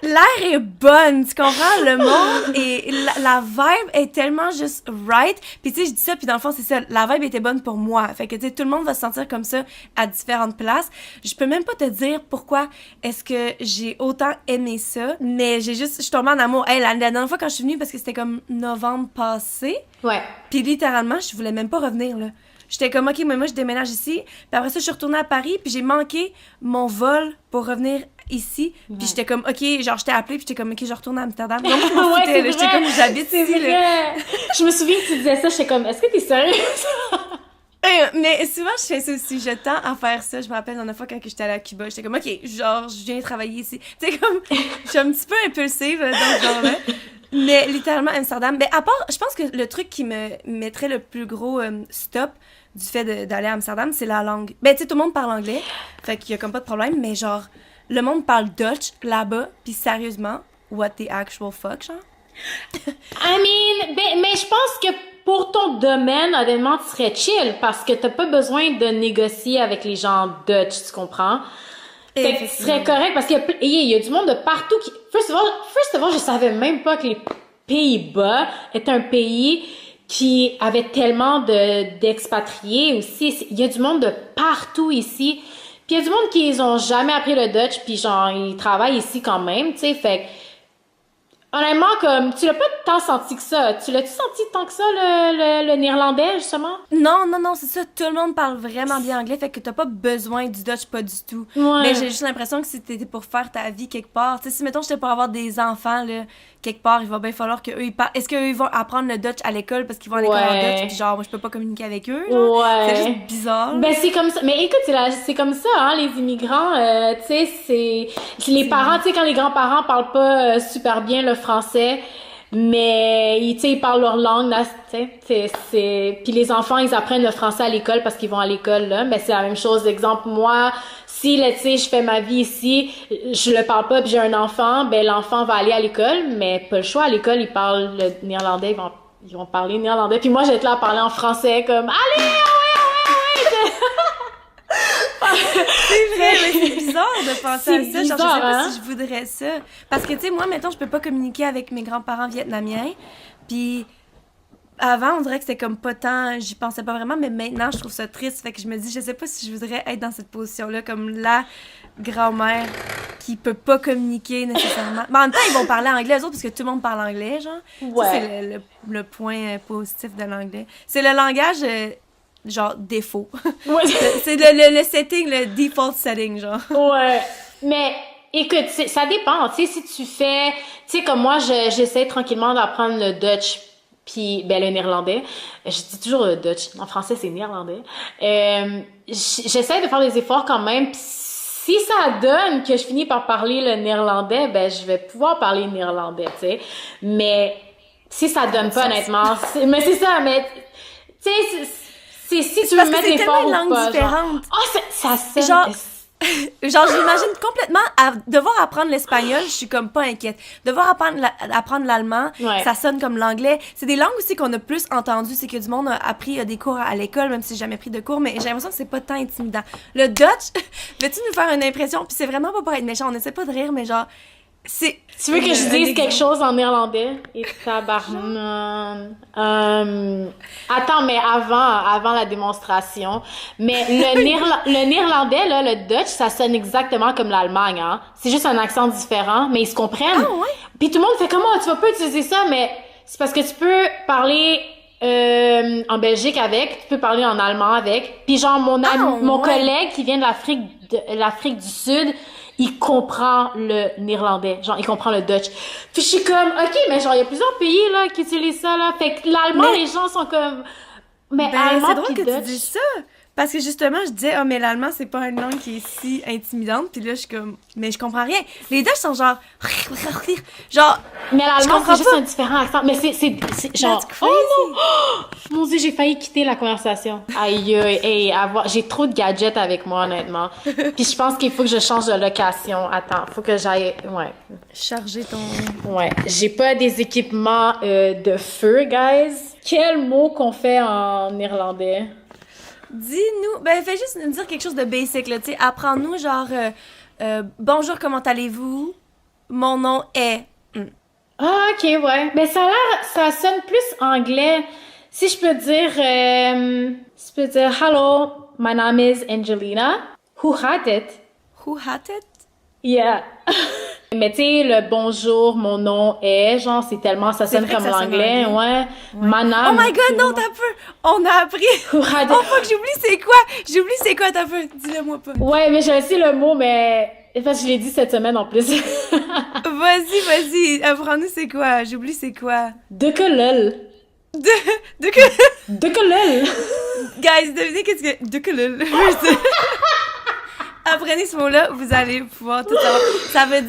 L'air est bonne, tu comprends? Le monde et la vibe est tellement juste right. Puis tu sais, je dis ça, puis dans le fond, c'est ça. La vibe était bonne pour moi. Fait que tu sais, tout le monde va se sentir comme ça à différentes places. Je peux même pas te dire pourquoi est-ce que j'ai autant aimé ça, mais je suis tombée en amour. Hey, la dernière fois quand je suis venue, parce que c'était comme novembre passé, Ouais. puis littéralement, je voulais même pas revenir, là. J'étais comme, OK, mais moi, je déménage ici. Puis après ça, je suis retournée à Paris, puis j'ai manqué mon vol pour revenir ici. Puis j'étais comme, OK, genre, je t'ai appelé, puis j'étais comme, OK, je retourne à Amsterdam. Donc, je m'en foutais, là. J'étais comme, j'habite ici, là. Je me souviens que tu disais ça, j'étais comme, est-ce que t'es sérieuse? Mais souvent, je fais ça aussi. Je tends à faire ça. Je me rappelle, la fois, quand j'étais allée à Cuba, j'étais comme, OK, genre, je viens travailler ici. Tu sais, comme, je suis un petit peu impulsive dans ce genre-là. Mais littéralement, Amsterdam, ben, à part, je pense que le truc qui me mettrait le plus gros stop du fait d'aller à Amsterdam, c'est la langue. Ben, tu sais, tout le monde parle anglais, fait qu'il y a comme pas de problème, mais genre, le monde parle Dutch là-bas, puis sérieusement, what the actual fuck, genre? I mean, mais je pense que pour ton domaine, honnêtement, tu serais chill parce que t'as pas besoin de négocier avec les gens Dutch, tu comprends? Fait que tu serais correct parce qu'il y a du monde de partout qui... First of all, je savais même pas que les Pays-Bas étaient un pays qui avait tellement d'expatriés aussi. Il y a du monde de partout ici. Puis il y a du monde qui ils ont jamais appris le Dutch puis genre ils travaillent ici quand même, tu sais. Fait que honnêtement, comme, tu l'as pas tant senti que ça. Tu l'as-tu senti tant que ça, le néerlandais, justement? Non, c'est ça. Tout le monde parle vraiment bien anglais, fait que t'as pas besoin du Dutch, pas du tout. Ouais. Mais j'ai juste l'impression que si t'étais pour faire ta vie quelque part, tu sais, si mettons j'étais pour avoir des enfants, là, quelque part, il va bien falloir qu'eux, ils parlent. Est-ce qu'eux, ils vont apprendre le Dutch à l'école parce qu'ils vont à l'école en Dutch, puis genre, moi, je peux pas communiquer avec eux, genre? Ouais. C'est juste bizarre. Ben, c'est comme ça. Mais écoute, c'est comme ça, hein, les immigrants, tu sais, c'est les parents, tu sais, quand les grands-parents parlent pas super bien le français, mais, tu sais, ils parlent leur langue, là, tu sais, puis les enfants, ils apprennent le français à l'école parce qu'ils vont à l'école, là. Ben, c'est la même chose. Exemple, moi, si, là, tu sais, je fais ma vie ici, je le parle pas puis j'ai un enfant, ben, l'enfant va aller à l'école, mais pas le choix. À l'école, ils parlent le néerlandais, ils vont parler néerlandais. Puis moi, j'étais là à parler en français, comme, allez, ouais. C'est vrai, mais c'est bizarre de penser à ça. Bizarre, genre, je sais pas hein? si je voudrais ça. Parce que, tu sais, moi, mettons, je peux pas communiquer avec mes grands-parents vietnamiens. Puis, avant, on dirait que c'était comme pas tant, j'y pensais pas vraiment, mais maintenant, je trouve ça triste. Fait que je me dis, je sais pas si je voudrais être dans cette position-là, comme la grand-mère qui peut pas communiquer nécessairement. Mais en même temps, ils vont parler anglais, eux autres, parce que tout le monde parle anglais, genre. Ouais. Ça, c'est le point positif de l'anglais. C'est le langage, genre, défaut. Ouais. C'est le setting, le default setting, genre. Ouais. Mais écoute, ça dépend. Tu sais, si tu fais... Tu sais, comme moi, j'essaie tranquillement d'apprendre le Dutch, puis ben le néerlandais. Je dis toujours le Dutch. En français, c'est néerlandais. J'essaie de faire des efforts quand même. Pis si ça donne que je finis par parler le néerlandais, ben je vais pouvoir parler néerlandais, tu sais. Mais si ça donne pas, honnêtement... Mais c'est ça, mais... Tu sais, c'est si tu veux mettre l'effort ou pas. C'est tellement une langue différente. Oh, ça sonne... Genre, j'imagine complètement devoir apprendre l'espagnol, je suis comme pas inquiète. Devoir apprendre l'allemand, Ouais. ça sonne comme l'anglais. C'est des langues aussi qu'on a plus entendues, c'est que du monde a appris des cours à l'école, même si j'ai jamais pris de cours, mais j'ai l'impression que c'est pas tant intimidant. Le Dutch, veux-tu nous faire une impression? Puis c'est vraiment pas pour être méchant, on essaie pas de rire, mais genre, c'est... Tu veux que je dise quelque chose en néerlandais? Et tabarnak. Attends, mais avant la démonstration. Mais le néerlandais, là, le Dutch, ça sonne exactement comme l'Allemagne, hein. C'est juste un accent différent, mais ils se comprennent. Ah ouais? Puis tout le monde fait comment? Tu vas pas utiliser ça, mais c'est parce que tu peux parler en Belgique avec, tu peux parler en allemand avec. Puis genre mon collègue qui vient de l'Afrique du Sud, il comprend le néerlandais, genre il comprend le Dutch. Puis je suis comme OK, mais genre il y a plusieurs pays là qui utilisent ça là. Fait que l'allemand, les gens sont comme mais allemand c'est drôle puis que Dutch. tu dises ça. Parce que justement, je disais, mais l'allemand, c'est pas une langue qui est si intimidante. Puis là, je suis comme, mais je comprends rien. Les Dutch sont genre, genre, Mais l'allemand, comprends c'est juste pas. un différent accent. Mais c'est genre, That's oh crazy. non! Oh, mon Dieu, j'ai failli quitter la conversation. Aïe, hey, j'ai trop de gadgets avec moi, honnêtement. Puis je pense qu'il faut que je change de location. Attends, faut que j'aille, ouais. Charger ton... Ouais, j'ai pas des équipements de feu, guys. Quel mot qu'on fait en néerlandais? Dis-nous, fais juste nous dire quelque chose de basic, là, tu sais, apprends-nous, genre, bonjour, comment allez-vous? Mon nom est... Ah, ok, ouais. Mais ça sonne plus anglais. Si je peux dire, hello, my name is Angelina. Who had it? Who had it? Yeah. Mais tu sais, le bonjour, mon nom est, genre, c'est tellement, ça sonne vrai comme que ça sonne l'anglais, anglais. ouais. Manam. Oh my god, non, t'as peu! On a appris! Who had it? Oh fuck, j'oublie c'est quoi, t'as peu! Dis-le-moi pas. Ouais, mais j'ai aussi le mot, mais, parce que je l'ai dit cette semaine en plus. Vas-y, apprends-nous c'est quoi, j'oublie c'est quoi. De que lol. De que... De que lol. Guys, devinez qu'est-ce que... De que le... Apprenez ce mot-là, vous allez pouvoir tout savoir. Ça veut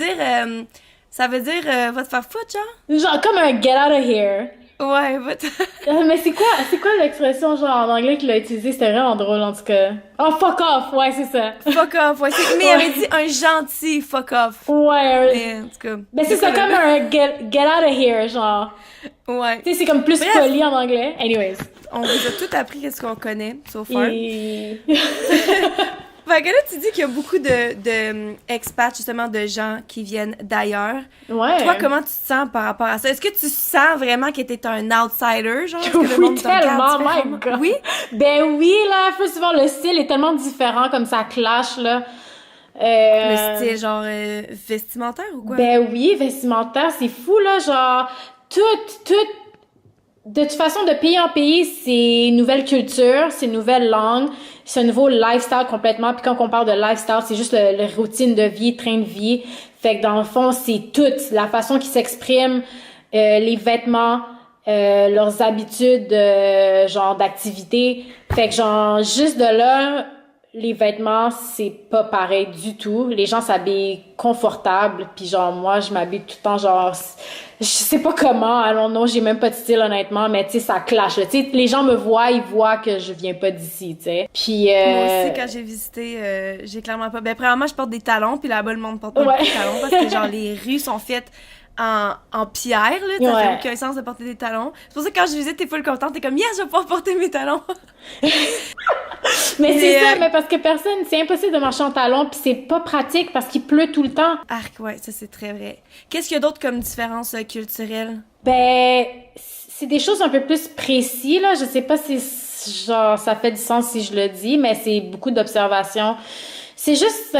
dire, va te faire foutre, genre? Genre, comme un get out of here. Ouais, va te... Mais c'est quoi l'expression, genre, en anglais qu'il a utilisé? C'était vraiment drôle, en tout cas. Oh, fuck off! Ouais, c'est ça. Fuck off, ouais. Mais il avait dit un gentil fuck off. Ouais. Mais, en tout cas... Mais c'est ça, comme un get out of here, genre. Ouais. Tu sais, c'est comme plus Bref. poli en anglais. Anyways. On vous a tout appris qu'est-ce qu'on connaît, so far. Et... Fait que là, tu dis qu'il y a beaucoup de expats, justement, de gens qui viennent d'ailleurs. Ouais. Toi, comment tu te sens par rapport à ça? Est-ce que tu sens vraiment que t'es un outsider, genre? Est-ce que le Oui, monde te regarde tellement, my différemment? God. Oui? Ben oui, là, first of all, le style est tellement différent, comme ça clash, là. Le style, genre, vestimentaire ou quoi? Ben oui, vestimentaire, c'est fou, là, genre, tout, de toute façon, de pays en pays, c'est une nouvelle culture, c'est une nouvelle langue, c'est un nouveau lifestyle complètement. Puis quand on parle de lifestyle, c'est juste le routine de vie, train de vie. Fait que dans le fond, c'est tout. La façon qu'ils s'expriment, les vêtements, leurs habitudes, genre d'activité. Fait que genre, juste de là, les vêtements, c'est pas pareil du tout. Les gens s'habillent confortable, puis genre, moi, je m'habille tout le temps, genre... Je sais pas comment, alors non, j'ai même pas de style honnêtement, mais tu sais, ça clash. Tu sais, les gens me voient, ils voient que je viens pas d'ici, tu sais. Puis Moi aussi, quand j'ai visité, j'ai clairement pas... premièrement, je porte des talons, puis là-bas, le monde porte pas Ouais. de talons, parce que genre, les rues sont faites en pierre, là, ça Ouais. fait aucun sens de porter des talons. C'est pour ça que quand je visite, t'es full contente, t'es comme « Yes, je vais pouvoir porter mes talons! » Mais c'est Mais, ça, mais parce que c'est impossible de marcher en talons, puis c'est pas pratique parce qu'il pleut tout le temps. Arc, ouais, ça c'est très vrai. Qu'est-ce qu'il y a d'autre comme différence culturelle? Ben, c'est des choses un peu plus précises, là. Je sais pas si, genre, ça fait du sens si je le dis, mais c'est beaucoup d'observations. C'est juste,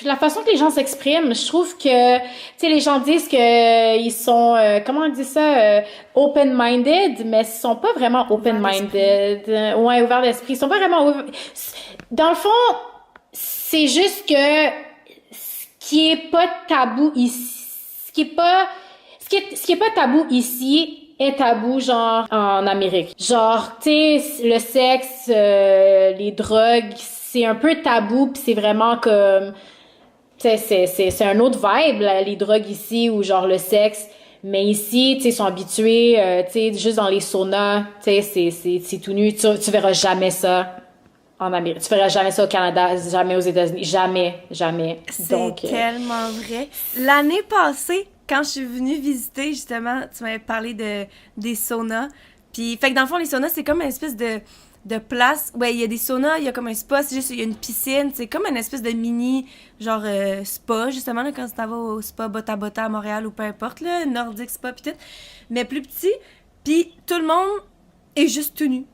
la façon que les gens s'expriment, je trouve que, tu sais, les gens disent que ils sont, comment on dit ça, open-minded, mais ils sont pas vraiment open-minded. Ouais, ouverts d'esprit. Ils sont pas vraiment Dans le fond, c'est juste que ce qui est pas tabou ici, ce qui est pas tabou ici est tabou, genre, en Amérique. Genre, tu sais, le sexe, les drogues, c'est un peu tabou, pis c'est vraiment comme, tu sais, c'est un autre vibe, là, les drogues ici, ou genre le sexe. Mais ici, tu sais, ils sont habitués, tu sais, juste dans les saunas, tu sais, c'est tout nu. Tu verras jamais ça en Amérique. Tu verras jamais ça au Canada, jamais aux États-Unis. Jamais, jamais. C'est tellement vrai. L'année passée, quand je suis venue visiter, justement, tu m'avais parlé des saunas. Puis, fait que dans le fond, les saunas, c'est comme une espèce de place. Ouais, il y a des saunas, il y a comme un spa, c'est juste, il y a une piscine. C'est comme une espèce de mini, genre, spa, justement, là, quand tu vas au spa Bota Bota à Montréal ou peu importe, là, Nordic Spa, pis tout. Mais plus petit. Puis, tout le monde est juste tout nu.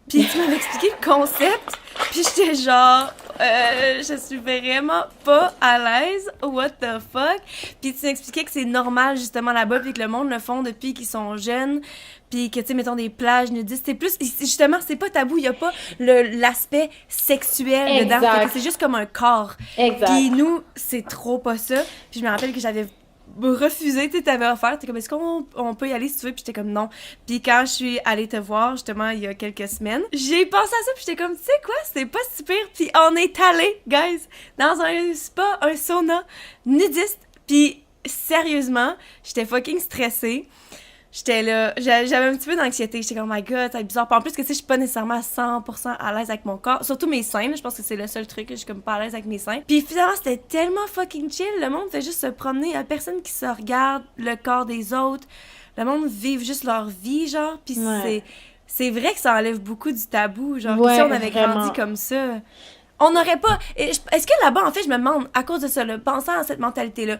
Puis tu m'avais expliqué le concept, puis j'étais genre, je suis vraiment pas à l'aise, what the fuck. Puis tu m'expliquais que c'est normal justement là-bas, puis que le monde le font depuis qu'ils sont jeunes, puis que tu sais, mettons des plages nudistes, c'est plus, justement, c'est pas tabou, il y a pas l'aspect sexuel dedans, fait que c'est juste comme un corps. Exact. Puis nous, c'est trop pas ça. Puis je me rappelle que j'avais refusé, tu sais, t'avais offert, t'es comme, est-ce qu'on peut y aller si tu veux, puis j'étais comme non. Puis quand je suis allée te voir, justement, il y a quelques semaines, j'ai pensé à ça, puis j'étais comme, tu sais quoi, c'est pas super. Puis on est allé, guys, dans un spa, un sauna nudiste, puis sérieusement, j'étais fucking stressée. J'étais là, j'avais un petit peu d'anxiété, j'étais comme, oh my god, c'est bizarre. Puis en plus que tu sais, je suis pas nécessairement à 100% à l'aise avec mon corps, surtout mes seins, là, je pense que c'est le seul truc que je suis comme pas à l'aise avec mes seins. Puis finalement, c'était tellement fucking chill, le monde fait juste se promener, il y a personne qui se regarde le corps des autres, le monde vit juste leur vie, genre, puis c'est vrai que ça enlève beaucoup du tabou, genre, si on avait grandi comme ça, on n'aurait pas... Est-ce que là-bas, en fait, je me demande, à cause de ça, là, pensant à cette mentalité-là,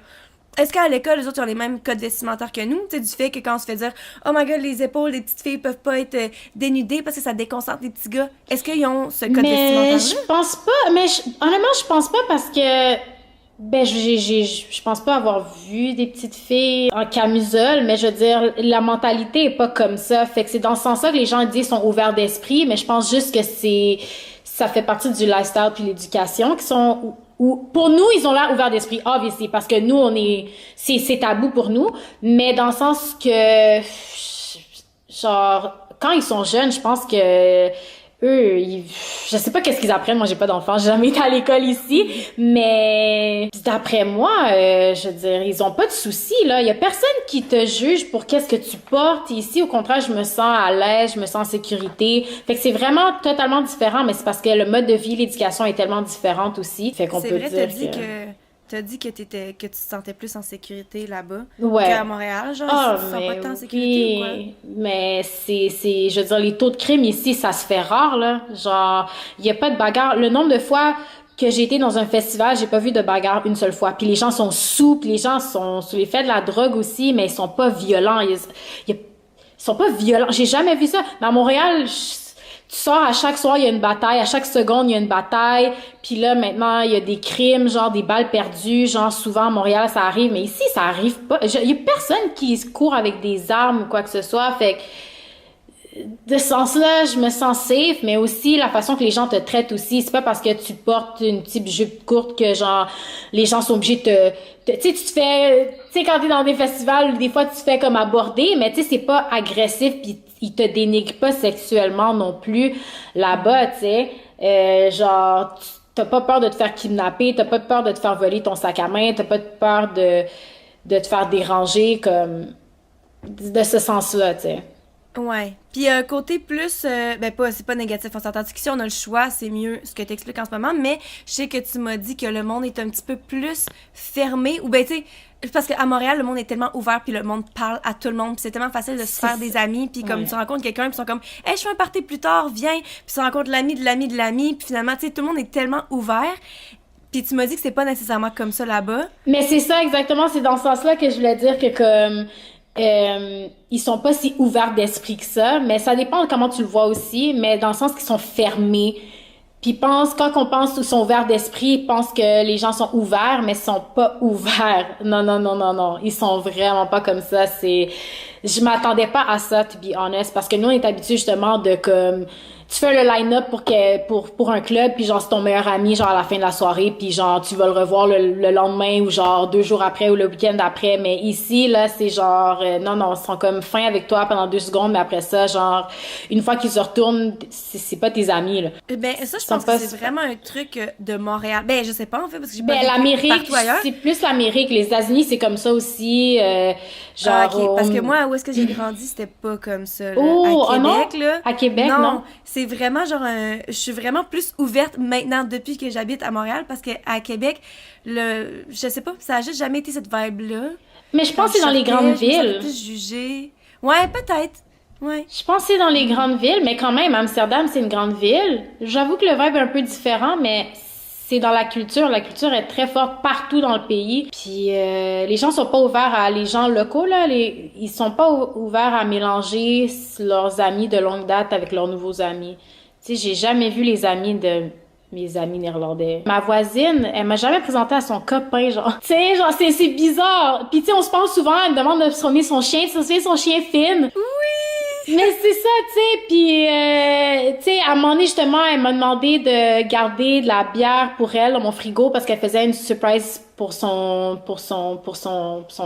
est-ce qu'à l'école, les autres ont les mêmes codes vestimentaires que nous? Tu sais, du fait que quand on se fait dire « Oh my God, les épaules des petites filles peuvent pas être dénudées parce que ça déconcentre les petits gars. » Est-ce qu'ils ont ce code vestimentaire-là? Mais je pense pas. Honnêtement, je pense pas parce que... Ben, je pense pas avoir vu des petites filles en camisole, mais je veux dire, la mentalité est pas comme ça. Fait que c'est dans ce sens-là que les gens disent sont ouverts d'esprit, mais je pense juste que ça fait partie du lifestyle puis l'éducation qui sont... Ou pour nous, ils ont l'air ouverts d'esprit, obviously, parce que nous, c'est tabou pour nous, mais dans le sens que, genre, quand ils sont jeunes, je pense que eux, je sais pas qu'est-ce qu'ils apprennent, moi j'ai pas d'enfants, j'ai jamais été à l'école ici, mais d'après moi, je veux dire, ils ont pas de soucis, là, il y a personne qui te juge pour qu'est-ce que tu portes ici, au contraire, je me sens à l'aise, je me sens en sécurité, fait que c'est vraiment totalement différent, mais c'est parce que le mode de vie, l'éducation est tellement différente aussi, fait qu'on peut dire T'as dit que tu te sentais plus en sécurité là-bas ouais. qu'à Montréal, genre, tu te sens pas tant en sécurité ou quoi? Mais je veux dire, les taux de crime ici, ça se fait rare, là. Genre, il y a pas de bagarre. Le nombre de fois que j'ai été dans un festival, j'ai pas vu de bagarre une seule fois. Puis les gens sont sous, puis les gens sont sous l'effet de la drogue aussi, mais ils sont pas violents. Ils sont pas violents. J'ai jamais vu ça. Mais à Montréal, tu sors à chaque soir, il y a une bataille, à chaque seconde, il y a une bataille, puis là, maintenant, il y a des crimes, genre des balles perdues, genre souvent à Montréal, ça arrive, mais ici, ça arrive pas. Il y a personne qui court avec des armes ou quoi que ce soit, fait que de ce sens-là, je me sens safe, mais aussi la façon que les gens te traitent aussi, c'est pas parce que tu portes une petite jupe courte que genre les gens sont obligés tu sais, tu sais, quand t'es dans des festivals, des fois tu te fais comme aborder, mais tu sais, c'est pas agressif pis ils te dénigrent pas sexuellement non plus là-bas, tu sais. Genre, t'as pas peur de te faire kidnapper, t'as pas peur de te faire voler ton sac à main, t'as pas peur de te faire déranger comme de ce sens-là, tu sais. Ouais. Puis côté plus, c'est pas négatif, on s'entend que si on a le choix, c'est mieux ce que tu expliques en ce moment, mais je sais que tu m'as dit que le monde est un petit peu plus fermé, ou ben tu sais, parce qu'à Montréal, le monde est tellement ouvert, puis le monde parle à tout le monde, puis c'est tellement facile de se faire des amis, puis comme tu rencontres quelqu'un, puis ils sont comme « Hey, je fais un party plus tard, viens », puis tu rencontres l'ami de l'ami de l'ami, puis finalement, tu sais, tout le monde est tellement ouvert. Puis tu m'as dit que c'est pas nécessairement comme ça là-bas. Mais c'est ça exactement, c'est dans ce sens-là que je voulais dire que comme... ils sont pas si ouverts d'esprit que ça, mais ça dépend de comment tu le vois aussi, mais dans le sens qu'ils sont fermés Puis quand on pense ou sont ouverts d'esprit, ils pensent que les gens sont ouverts, mais ils sont pas ouverts. Non, non, non, non, non. Ils sont vraiment pas comme ça. Je m'attendais pas à ça, to be honest, parce que nous, on est habitués justement de comme, tu fais le line-up pour un club, puis genre, c'est ton meilleur ami, genre, à la fin de la soirée, puis genre, tu vas le revoir le lendemain, ou genre, 2 jours après, ou le week-end après. Mais ici, là, c'est genre, non, non, ils sont comme fins avec toi pendant 2 secondes, mais après ça, genre, une fois qu'ils se retournent, c'est pas tes amis, là. Ben, ça, je pense que c'est vraiment un truc de Montréal. Ben, je sais pas, en fait, parce que j'ai pas l'Amérique, partout ailleurs. c'est plus l'Amérique. Les États-Unis, c'est comme ça aussi, genre... Ah, ok, parce que moi, où est-ce que j'ai grandi, c'était pas comme ça, là. Oh, À non? Québec, là. À Québec, non? C'est vraiment genre je suis vraiment plus ouverte maintenant depuis que j'habite à Montréal parce que à Québec, je sais pas, ça a juste jamais été cette vibe-là. Mais je pense que c'est dans les grandes villes. Plus jugée. Ouais, peut-être. Ouais. Je pense que c'est dans les grandes villes, mais quand même, Amsterdam, c'est une grande ville. J'avoue que le vibe est un peu différent, mais c'est dans la culture. La culture est très forte partout dans le pays. Puis les gens sont pas ouverts à les gens locaux, là. Ils sont pas ouverts à mélanger leurs amis de longue date avec leurs nouveaux amis. Tu sais, j'ai jamais vu les amis de mes amis néerlandais. Ma voisine, elle m'a jamais présenté à son copain, genre. Tu sais, genre, c'est bizarre. Puis tu sais, on se parle souvent, elle me demande de soigner son chien, de soigner son chien Finn. Oui! Mais c'est ça, tu sais, puis tu sais, à un moment donné, justement, elle m'a demandé de garder de la bière pour elle dans mon frigo parce qu'elle faisait une surprise pour son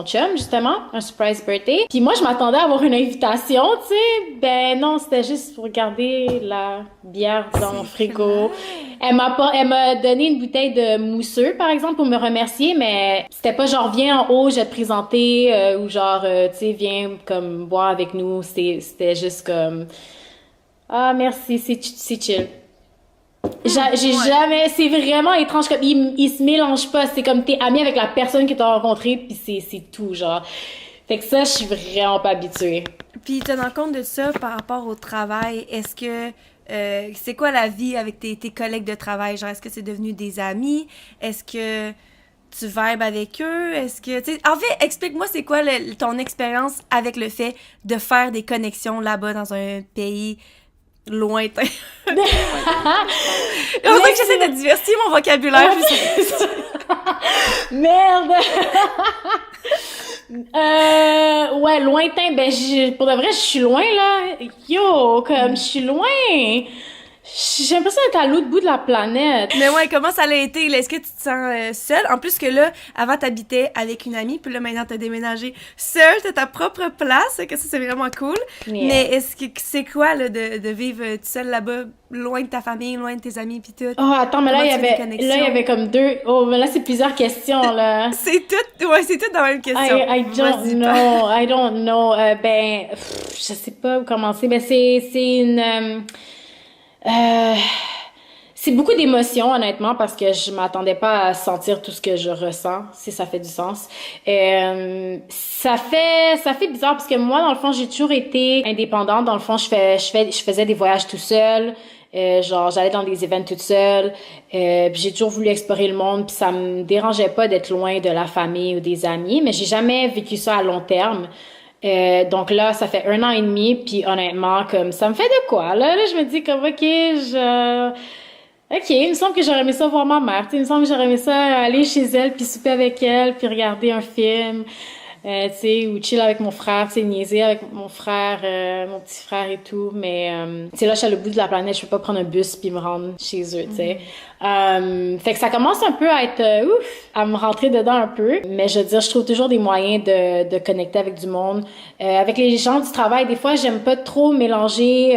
chum, justement, un surprise birthday. Puis moi, je m'attendais à avoir une invitation, tu sais. Ben non, c'était juste pour garder la bière dans mon frigo. Elle m'a donné une bouteille de mousseux, par exemple, pour me remercier, mais c'était pas genre, viens en haut, je vais te présenter, ou genre, tu sais, viens comme boire avec nous. C'était juste comme, ah, merci, c'est chill. J'ai jamais, c'est vraiment étrange, comme, ils se mélangent pas. C'est comme t'es ami avec la personne que t'as rencontrée, puis c'est tout, genre. Fait que ça, je suis vraiment pas habituée. Puis tenant compte de ça par rapport au travail, est-ce que c'est quoi la vie avec tes collègues de travail? Genre, est-ce que c'est devenu des amis? Est-ce que tu vibes avec eux? Est-ce que, tu sais, en fait, explique-moi c'est quoi ton expérience avec le fait de faire des connexions là-bas dans un pays lointain. On dirait que j'essaie de diversifier mon vocabulaire. Merde! Ouais, lointain. Ben, pour de vrai, je suis loin, là. Yo, comme, je suis loin. J'ai l'impression d'être à l'autre bout de la planète. Mais ouais, comment ça a été? Là? Est-ce que tu te sens seule? En plus que là, avant, t'habitais avec une amie, puis là, maintenant, t'as déménagé seule, t'as ta propre place, que ça, c'est vraiment cool. Yeah. Mais est-ce que c'est quoi, là, de vivre toute seule là-bas, loin de ta famille, loin de tes amis, puis tout? Oh, attends, mais là, il y avait comme deux... Oh, mais là, c'est plusieurs questions, là. c'est tout dans la même question. I don't know. Ben, je sais pas où commencer. Ben, c'est une... c'est beaucoup d'émotions, honnêtement, parce que je m'attendais pas à sentir tout ce que je ressens, si ça fait du sens. Ça fait bizarre parce que moi, dans le fond, j'ai toujours été indépendante. Dans le fond, je faisais des voyages tout seul. Genre, j'allais dans des événements toute seule. Puis j'ai toujours voulu explorer le monde. Puis ça me dérangeait pas d'être loin de la famille ou des amis. Mais j'ai jamais vécu ça à long terme. Donc là, ça fait 1 an et demi, puis honnêtement, comme, ça me fait de quoi, là, je me dis comme, ok, il me semble que j'aurais aimé ça voir ma mère, tu sais, il me semble que j'aurais aimé ça aller chez elle, puis souper avec elle, puis regarder un film, tu sais, ou chill avec mon frère, tu sais, niaiser avec mon frère, mon petit frère et tout, mais, tu sais, là, je suis à l'autre bout de la planète, je peux pas prendre un bus puis me rendre chez eux, tu sais. Fait que ça commence un peu à être à me rentrer dedans un peu, mais je veux dire, je trouve toujours des moyens de connecter avec du monde. Avec les gens du travail, des fois, j'aime pas trop mélanger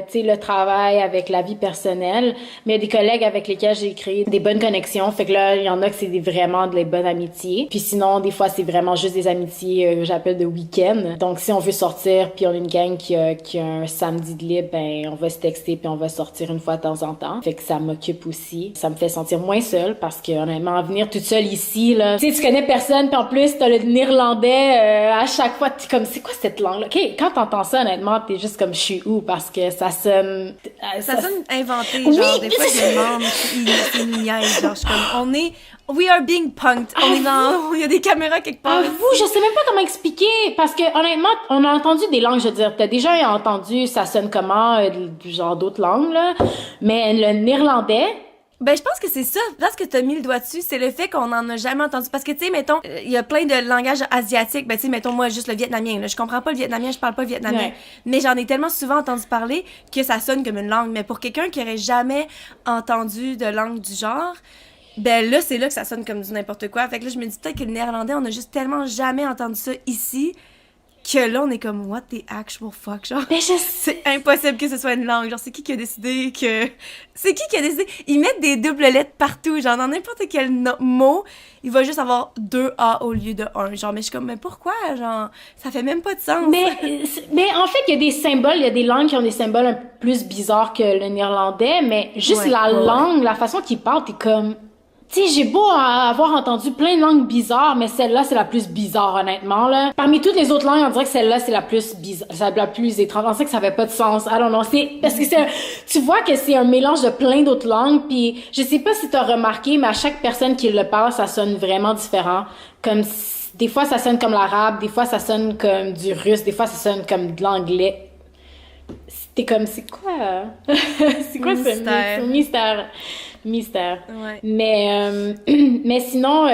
tu sais, le travail avec la vie personnelle, mais il y a des collègues avec lesquels j'ai créé des bonnes connexions. Fait que là, il y en a que c'est vraiment des bonnes amitiés. Puis sinon, des fois, c'est vraiment juste des amitiés que j'appelle de week-end. Donc, si on veut sortir, puis on a une gang qui a un samedi de libre, ben on va se texter puis on va sortir une fois de temps en temps. Fait que ça m'occupe aussi. Ça me fait sentir moins seule parce que honnêtement, venir toute seule ici, là, tu sais, tu connais personne, puis en plus, t'as le néerlandais à chaque fois, t'es comme, c'est quoi cette langue-là? OK, quand t'entends ça, honnêtement, t'es juste comme, je suis où? Parce que ça sonne... Ça sonne inventé, genre, oui, des fois, je me demande, c'est une niaise, genre, je suis comme, We are being punked. On est dans... Il y a des caméras quelque part. Je sais même pas comment expliquer, parce que honnêtement, on a entendu des langues, je veux dire, t'as déjà entendu ça sonne comment, genre d'autres langues, là, mais le néerlandais... Ben, je pense que c'est ça. Parce que t'as mis le doigt dessus, c'est le fait qu'on en a jamais entendu. Parce que, tu sais, mettons, il y a plein de langages asiatiques. Ben, tu sais, mettons, moi, juste le vietnamien, là. Je comprends pas le vietnamien, je parle pas le vietnamien. Ouais. Mais j'en ai tellement souvent entendu parler que ça sonne comme une langue. Mais pour quelqu'un qui aurait jamais entendu de langue du genre, ben là, c'est là que ça sonne comme du n'importe quoi. Fait que là, je me dis peut-être que le néerlandais, on a juste tellement jamais entendu ça ici que là, on est comme, what the actual fuck, genre. Ben, C'est impossible que ce soit une langue. Genre, c'est qui a décidé que... C'est qui a décidé? Ils mettent des doubles lettres partout. Genre, dans n'importe quel mot, il va juste avoir 2 A au lieu de 1. Genre, mais je suis comme, mais pourquoi? Genre, ça fait même pas de sens. Mais en fait, il y a des symboles, il y a des langues qui ont des symboles un peu plus bizarres que le néerlandais, mais juste langue, la façon qu'ils parlent, t'es comme... Tu sais, j'ai beau avoir entendu plein de langues bizarres, mais celle-là, c'est la plus bizarre, honnêtement, là. Parmi toutes les autres langues, on dirait que celle-là, c'est la plus bizarre, c'est la plus étrange. On sait que ça fait pas de sens. I don't know. Parce que tu vois que c'est un mélange de plein d'autres langues, puis je sais pas si t'as remarqué, mais à chaque personne qui le parle, ça sonne vraiment différent. Comme, des fois, ça sonne comme l'arabe, des fois, ça sonne comme du russe, des fois, ça sonne comme de l'anglais. T'es comme, c'est quoi? C'est quoi ce mystère. Ouais. Mais sinon,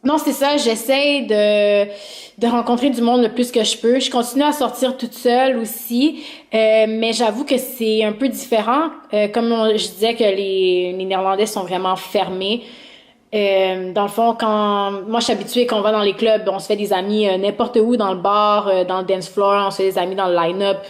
non, c'est ça, j'essaie de rencontrer du monde le plus que je peux. Je continue à sortir toute seule aussi, mais j'avoue que c'est un peu différent. Comme je disais que les Néerlandais sont vraiment fermés. Dans le fond, moi je suis habituée quand on va dans les clubs, on se fait des amis n'importe où, dans le bar, dans le dance floor, on se fait des amis dans le line-up,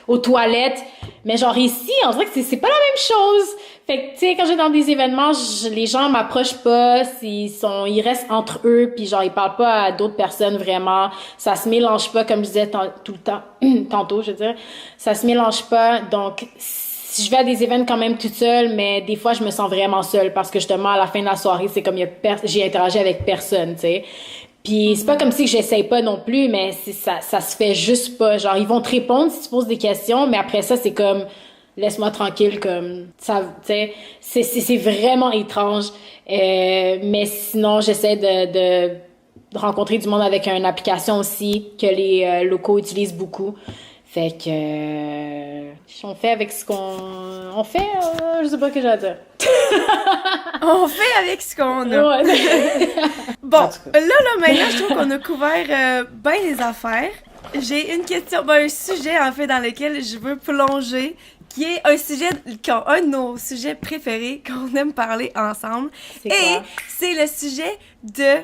aux toilettes. Mais genre ici, on dirait que c'est pas la même chose. Fait que, tu sais, quand je vais dans des événements, les gens m'approchent pas, ils restent entre eux, puis genre, ils parlent pas à d'autres personnes vraiment. Ça se mélange pas, comme je disais tout le temps, tantôt, je veux dire. Ça se mélange pas, donc, si je vais à des événements quand même toute seule, mais des fois, je me sens vraiment seule, parce que justement, à la fin de la soirée, c'est comme j'ai interagi avec personne, tu sais. Puis c'est pas comme si que j'essaye pas non plus, mais ça se fait juste pas. Genre, ils vont te répondre si tu poses des questions, mais après ça, c'est comme... laisse-moi tranquille, comme ça, tu sais, c'est vraiment étrange. Mais sinon, j'essaie de rencontrer du monde avec une application aussi que les locaux utilisent beaucoup. Fait que on fait avec ce qu'on fait, je sais pas ce que j'ai à dire. On fait avec ce qu'on a. Ouais. Bon, là, maintenant, je trouve qu'on a couvert bien les affaires. J'ai une question, un sujet, en fait, dans lequel je veux plonger, qui est un de nos sujets préférés qu'on aime parler ensemble. C'est quoi? C'est le sujet de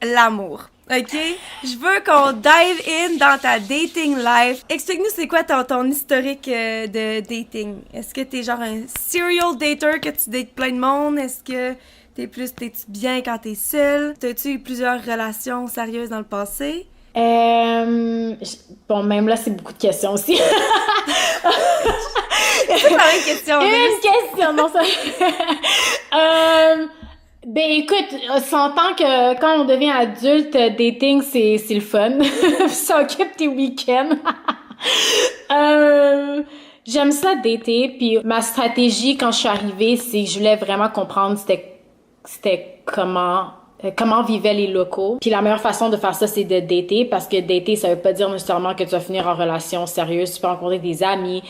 l'amour. OK? Je veux qu'on dive in dans ta dating life. Explique-nous c'est quoi ton historique de dating. Est-ce que t'es genre un serial dater, que tu dates plein de monde? Est-ce que t'es-tu bien quand t'es seule? T'as-tu eu plusieurs relations sérieuses dans le passé? Bon, même là, c'est beaucoup de questions aussi. C'est pas une question. Une question, non, ça... Ben écoute, on s'entend que quand on devient adulte, dating, c'est le fun. Ça occupe tes week-ends. J'aime ça dater, puis ma stratégie quand je suis arrivée, c'est que je voulais vraiment comprendre c'était comment vivaient les locaux. Puis la meilleure façon de faire ça, c'est de dater, parce que dater, ça veut pas dire nécessairement que tu vas finir en relation sérieuse. Tu peux rencontrer des amis,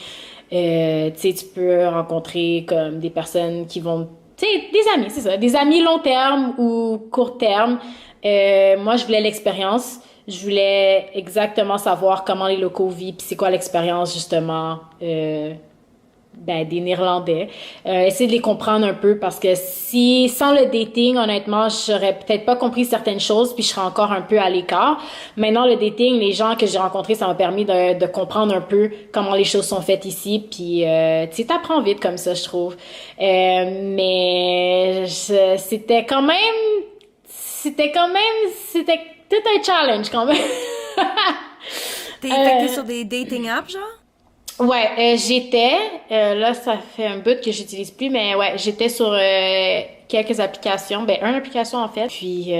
tu sais, tu peux rencontrer comme des personnes qui vont... Tu sais, des amis, c'est ça. Des amis long terme ou court terme. Moi, je voulais l'expérience. Je voulais exactement savoir comment les locaux vivent, puis c'est quoi l'expérience, justement, des Néerlandais. Essayer de les comprendre un peu, parce que sans le dating, honnêtement, j'aurais peut-être pas compris certaines choses, puis je serais encore un peu à l'écart. Maintenant, le dating, les gens que j'ai rencontrés, ça m'a permis de comprendre un peu comment les choses sont faites ici, puis tu sais, t'apprends vite comme ça, je trouve. Mais c'était tout un challenge quand même. T'es sur des dating apps, genre? Ouais, là ça fait un bout que j'utilise plus, mais ouais, j'étais sur quelques applications, une application en fait. Puis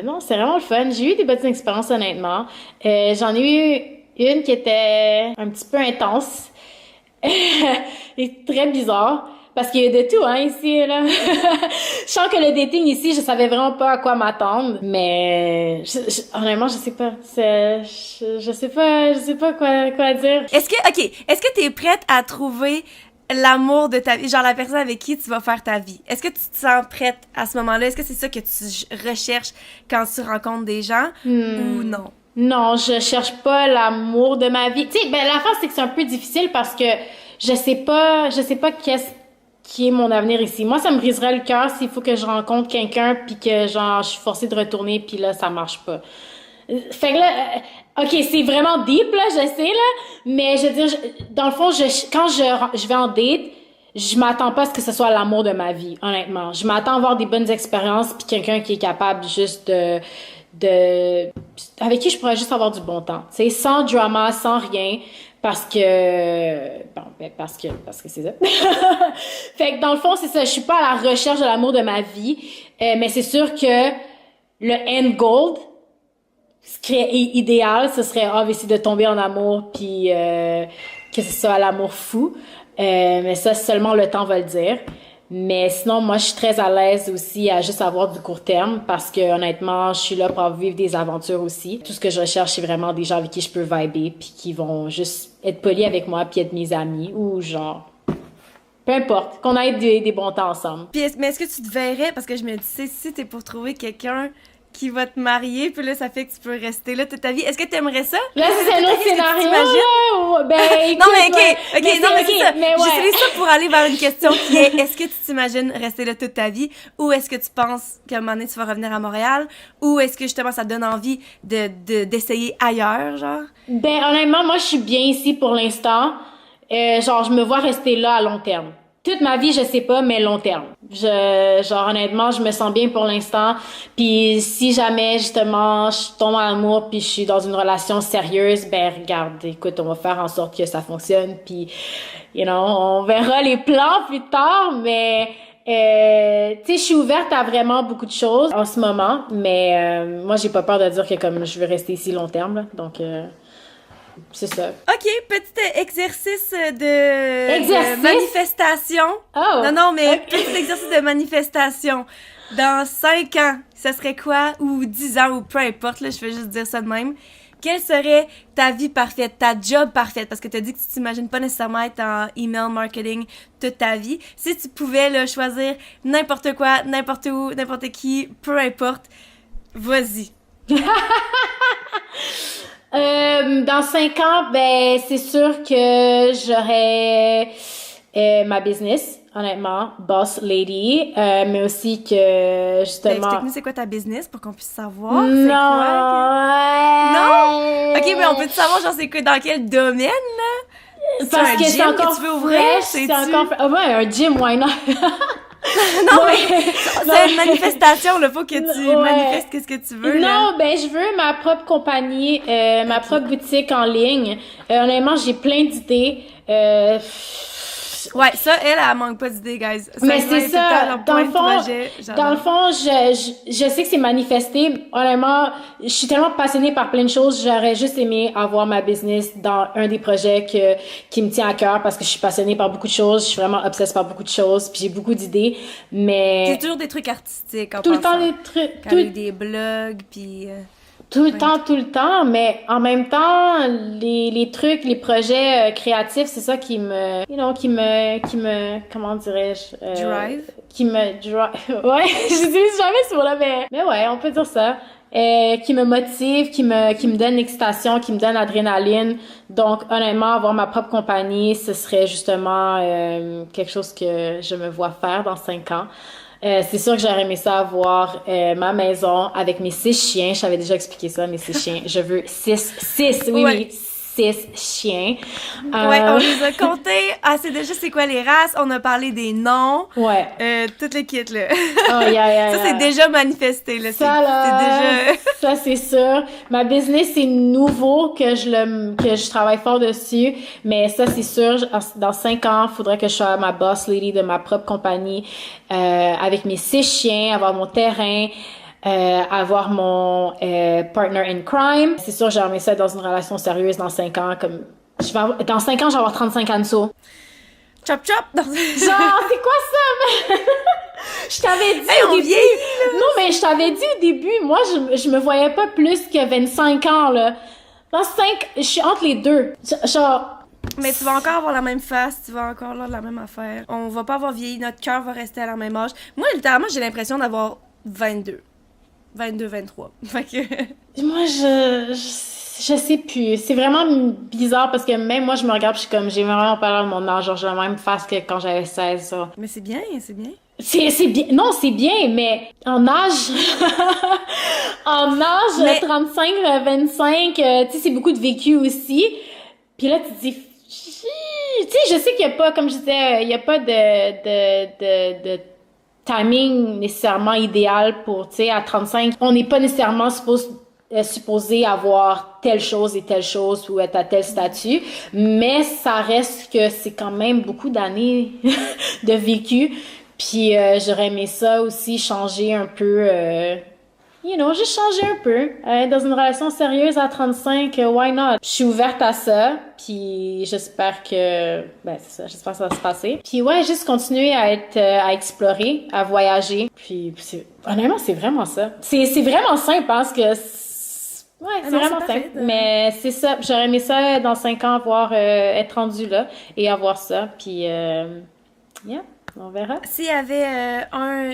non, c'est vraiment le fun. J'ai eu des bonnes expériences honnêtement. J'en ai eu une qui était un petit peu intense et très bizarre parce qu'il y a de tout, hein, ici, là. Je sens que le dating ici, je savais vraiment pas à quoi m'attendre, mais honnêtement, je sais pas. Je sais pas quoi dire. Est-ce que t'es prête à trouver l'amour de ta vie, genre la personne avec qui tu vas faire ta vie? Est-ce que tu te sens prête à ce moment-là? Est-ce que c'est ça que tu recherches quand tu rencontres des gens ou non? Non, je cherche pas l'amour de ma vie. Tu sais, ben, la face, c'est que c'est un peu difficile parce que je sais pas qu'est-ce qui est mon avenir ici. Moi, ça me briserait le cœur s'il faut que je rencontre quelqu'un puis que, genre, je suis forcée de retourner puis là, ça marche pas. Fait que là, ok, c'est vraiment deep, là, je sais, là, mais je veux dire, dans le fond, quand je vais en date, je m'attends pas à ce que ce soit l'amour de ma vie, honnêtement. Je m'attends à avoir des bonnes expériences puis quelqu'un qui est capable juste avec qui je pourrais juste avoir du bon temps. Tu sais, sans drama, sans rien, parce que, bon, ben, parce que c'est ça. Fait que dans le fond, c'est ça, je suis pas à la recherche de l'amour de ma vie, mais c'est sûr que le end goal, ce qui est idéal, ce serait obviously de tomber en amour puis que ce soit l'amour fou. Mais ça, seulement le temps va le dire. Mais sinon, moi, je suis très à l'aise aussi à juste avoir du court terme parce que honnêtement, je suis là pour vivre des aventures aussi. Tout ce que je recherche, c'est vraiment des gens avec qui je peux vibrer puis qui vont juste être polis avec moi puis être mes amis ou genre peu importe, qu'on ait des bons temps ensemble. Puis mais est-ce que tu te verrais, parce que je me dis, si t'es pour trouver quelqu'un qui va te marier, puis là, ça fait que tu peux rester là toute ta vie. Est-ce que t'aimerais ça? Là, c'est un autre scénario, là? Ben, écoute, non, mais OK, mais non, mais c'est ça. mais ouais. J'utilise ça pour aller vers une question qui est, est-ce que tu t'imagines rester là toute ta vie, ou est-ce que tu penses qu'à un moment donné, tu vas revenir à Montréal, ou est-ce que, justement, ça te donne envie d'essayer ailleurs, genre? Ben, honnêtement, moi, je suis bien ici pour l'instant. Genre, je me vois rester là à long terme. Toute ma vie, je sais pas, mais long terme. Genre, honnêtement, je me sens bien pour l'instant. Puis si jamais, justement, je tombe en amour puis je suis dans une relation sérieuse, ben, regarde, écoute, on va faire en sorte que ça fonctionne. Puis, you know, on verra les plans plus tard, mais... tu sais, je suis ouverte à vraiment beaucoup de choses en ce moment, mais moi, j'ai pas peur de dire que comme je veux rester ici long terme, là, donc... c'est ça. OK, petit exercice de manifestation. Oh, non, mais okay. petit exercice de manifestation. Dans 5 ans, ça serait quoi? Ou 10 ans, ou peu importe, là, je vais juste dire ça de même. Quelle serait ta vie parfaite, ta job parfaite? Parce que tu as dit que tu t'imagines pas nécessairement être en email marketing toute ta vie. Si tu pouvais là, choisir n'importe quoi, n'importe où, n'importe qui, peu importe, vas-y. Dans 5 ans, ben c'est sûr que j'aurais ma business, honnêtement, boss lady, mais aussi que justement. Explique-nous c'est quoi ta business pour qu'on puisse savoir. Non. C'est quoi non. Ok, mais on peut savoir genre c'est quoi dans quel domaine là? Parce que c'est encore que tu veux ouvrir, fresh, c'est encore. Ouais, un gym, why not? non, mais c'est une manifestation, là. Faut que tu manifestes qu'est-ce que tu veux, là. Non, ben, je veux ma propre compagnie, ma propre boutique en ligne. Honnêtement, j'ai plein d'idées. Ouais, ça, elle manque pas d'idées, guys. Mais c'est ça. Dans le fond, je sais que c'est manifesté. Honnêtement, je suis tellement passionnée par plein de choses. J'aurais juste aimé avoir ma business dans un des projets qui me tient à cœur parce que je suis passionnée par beaucoup de choses. Je suis vraiment obsesse par beaucoup de choses. Puis j'ai beaucoup d'idées. Mais. C'est toujours des trucs artistiques, en tout le temps des trucs. Des blogs, puis. Tout le temps, mais en même temps, les trucs, les projets créatifs, c'est ça qui me, comment dirais-je? Drive? Ouais, j'utilise jamais ce mot-là, mais ouais, on peut dire ça. Qui me motive, qui me donne l'excitation, qui me donne l'adrénaline. Donc, honnêtement, avoir ma propre compagnie, ce serait justement quelque chose que je me vois faire dans 5 ans. C'est sûr que j'aurais aimé ça avoir ma maison avec mes 6 chiens. Je t'avais déjà expliqué ça, mes 6 chiens. Je veux 6, oui, 6 chiens. Ouais, on les a comptés. Ah, c'est quoi les races? On a parlé des noms. Ouais. Toutes les kits, là. Oh, yeah. Ça, c'est déjà manifesté, là. Ça, là. C'est déjà... Ça, c'est sûr. Ma business, c'est nouveau que je travaille fort dessus. Mais ça, c'est sûr. Dans 5 ans, il faudrait que je sois ma boss lady de ma propre compagnie, avec mes 6 chiens, avoir mon terrain, avoir mon partner in crime. C'est sûr, j'ai aimé ça dans une relation sérieuse dans 5 ans. Dans 5 ans, je vais avoir 35 ans de saut. Chop chop! Non, Genre, c'est quoi ça? Je t'avais dit hey, au début. Vieillit, non, mais je t'avais dit au début, moi, je me voyais pas plus que 25 ans, là. Dans 5, je suis entre les deux. Genre... Mais tu vas encore avoir la même face, tu vas encore avoir la même affaire. On va pas avoir vieilli, notre cœur va rester à la même âge. Moi, littéralement, j'ai l'impression d'avoir 22. 22, 23. Fait que... Moi, je sais plus. C'est vraiment bizarre parce que même moi, je me regarde, je suis comme, j'ai vraiment pas l'air de mon âge. Genre, j'ai la même face que quand j'avais 16, ça. Mais c'est bien, c'est bien. C'est bien. Non, c'est bien, mais en âge, en âge, Mais... 35, 25, tu sais, c'est beaucoup de vécu aussi. Puis là, tu te dis, tu sais, je sais qu'il y a pas, comme je disais, il y a pas de timing nécessairement idéal pour, tu sais, à 35, on n'est pas nécessairement supposé avoir telle chose et telle chose ou être à tel statut, mais ça reste que c'est quand même beaucoup d'années de vécu. Puis j'aurais aimé ça aussi, changer un peu, juste changer un peu. Dans une relation sérieuse à 35, why not? Je suis ouverte à ça, puis j'espère que, c'est ça, j'espère que ça va se passer. Puis ouais, juste continuer à explorer, à voyager. Puis honnêtement, c'est vraiment ça. C'est vraiment simple, parce que c'est vraiment simple. Mais c'est ça, j'aurais aimé ça dans 5 ans être rendu là et avoir ça. Puis on verra. S'il y avait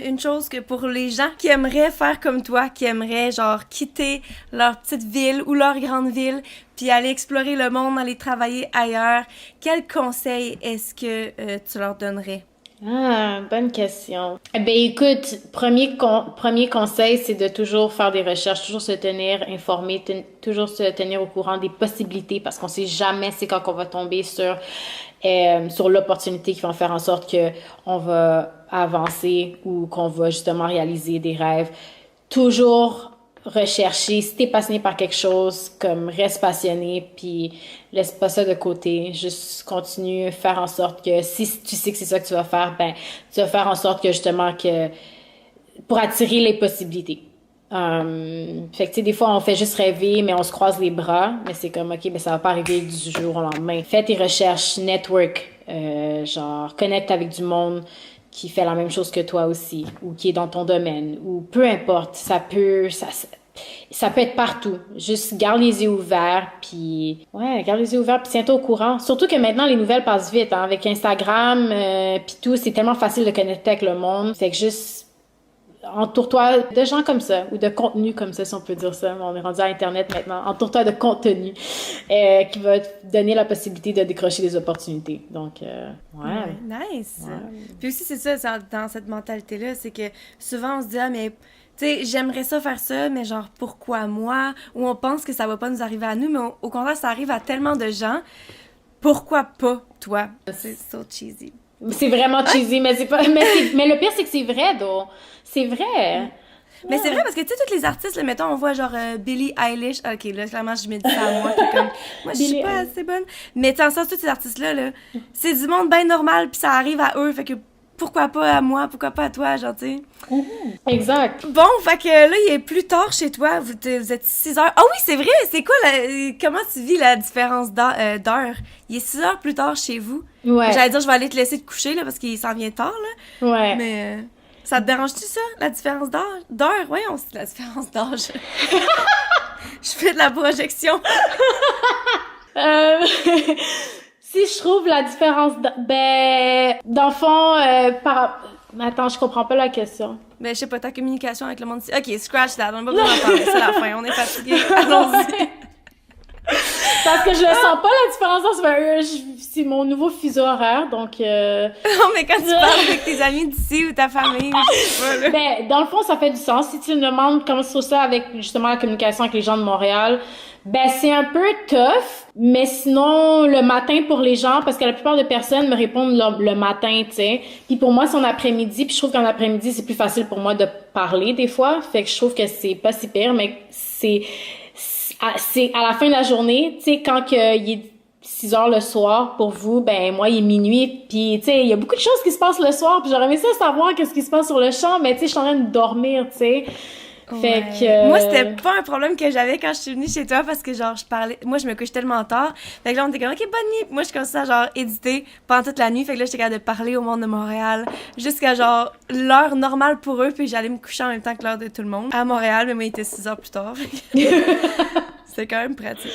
une chose que pour les gens qui aimeraient faire comme toi, qui aimeraient genre quitter leur petite ville ou leur grande ville, puis aller explorer le monde, aller travailler ailleurs, quel conseil est-ce que tu leur donnerais? Ah, bonne question. Ben écoute, premier conseil, c'est de toujours faire des recherches, toujours se tenir informé, toujours se tenir au courant des possibilités, parce qu'on sait jamais c'est quand on va tomber sur l'opportunité qui va faire en sorte que on va avancer ou qu'on va justement réaliser des rêves. Toujours rechercher, si t'es passionné par quelque chose, comme reste passionné, puis laisse pas ça de côté, juste continue, faire en sorte que si tu sais que c'est ça que tu vas faire, ben tu vas faire en sorte que justement que pour attirer les possibilités. Fait que tu sais, des fois on fait juste rêver, mais on se croise les bras, mais c'est comme ok, ben ça va pas arriver du jour au lendemain. Fais tes recherches, network, genre connecte avec du monde qui fait la même chose que toi aussi, ou qui est dans ton domaine, ou peu importe, ça peut être partout. Juste garde les yeux ouverts, puis garde les yeux ouverts, puis tiens-toi au courant. Surtout que maintenant les nouvelles passent vite, hein, avec Instagram, puis tout, c'est tellement facile de connecter avec le monde. Fait que juste entoure-toi de gens comme ça, ou de contenu comme ça, si on peut dire ça. On est rendu à Internet maintenant. Entoure-toi de contenu qui va te donner la possibilité de décrocher des opportunités. Donc, Nice! Ouais. Puis aussi, c'est ça, dans cette mentalité-là, c'est que souvent, on se dit « Ah, mais... » Tu sais, j'aimerais ça faire ça, mais genre, pourquoi moi? Ou on pense que ça va pas nous arriver à nous, mais au contraire, ça arrive à tellement de gens. Pourquoi pas toi? C'est so cheesy. C'est vraiment cheesy, mais mais le pire, c'est que c'est vrai, donc. C'est vrai. Mais c'est vrai, parce que tu sais, tous les artistes, là, mettons, on voit genre Billie Eilish. Ok, là, clairement, je me dis ça à moi, puis comme, moi, je suis pas assez bonne. Mais tu en sens, tous ces artistes-là, là, c'est du monde bien normal, puis ça arrive à eux, fait que pourquoi pas à moi, pourquoi pas à toi, genre, tu sais. Exact. Bon, fait que là, il est plus tard chez toi, vous êtes 6 heures. Ah oui, c'est vrai, c'est quoi, comment tu vis la différence d'heure? Il est 6 heures plus tard chez vous. Ouais. J'allais dire, je vais aller te laisser te coucher, là, parce qu'il s'en vient tard, là. Ouais. Mais ça te dérange-tu, ça, la différence d'heure? Ouais, on sait la différence d'âge. Je fais de la projection. Si je trouve la différence, dans le fond, attends, je comprends pas la question. Ben, je sais pas, ta communication avec le monde ici. Ok, scratch that, on va pas en parler, c'est la fin, on est fatigué. Allons-y. Parce que je le sens pas la différence, c'est mon nouveau fuseau horaire, donc Non, mais quand tu parles avec tes amis d'ici ou ta famille, je sais pas, là. Ben, dans le fond, ça fait du sens. Si tu me demandes comment je trouve ça avec, justement, la communication avec les gens de Montréal, ben, c'est un peu tough, mais sinon, le matin pour les gens, parce que la plupart des personnes me répondent le matin, tu sais. Puis pour moi, c'est en après-midi, puis je trouve qu'en après-midi, c'est plus facile pour moi de parler, des fois. Fait que je trouve que c'est pas si pire, mais c'est à la fin de la journée, tu sais, quand il est 6 heures le soir pour vous, ben moi il est minuit, puis tu sais, il y a beaucoup de choses qui se passent le soir, puis j'aurais aimé ça savoir qu'est-ce qui se passe sur le champ, mais tu sais, je suis en train de dormir, tu sais. Fait Ouais. que... Moi, c'était pas un problème que j'avais quand je suis venue chez toi parce que, genre, je parlais. Moi, je me couche tellement tard. Fait que là, on était comme, OK, bonne nuit. Puis moi, je commençais à, genre, éditer pendant toute la nuit. Fait que là, j'étais capable de parler au monde de Montréal jusqu'à, genre, l'heure normale pour eux. Puis j'allais me coucher en même temps que l'heure de tout le monde à Montréal. Mais moi, il était 6 heures plus tard. C'était quand même pratique.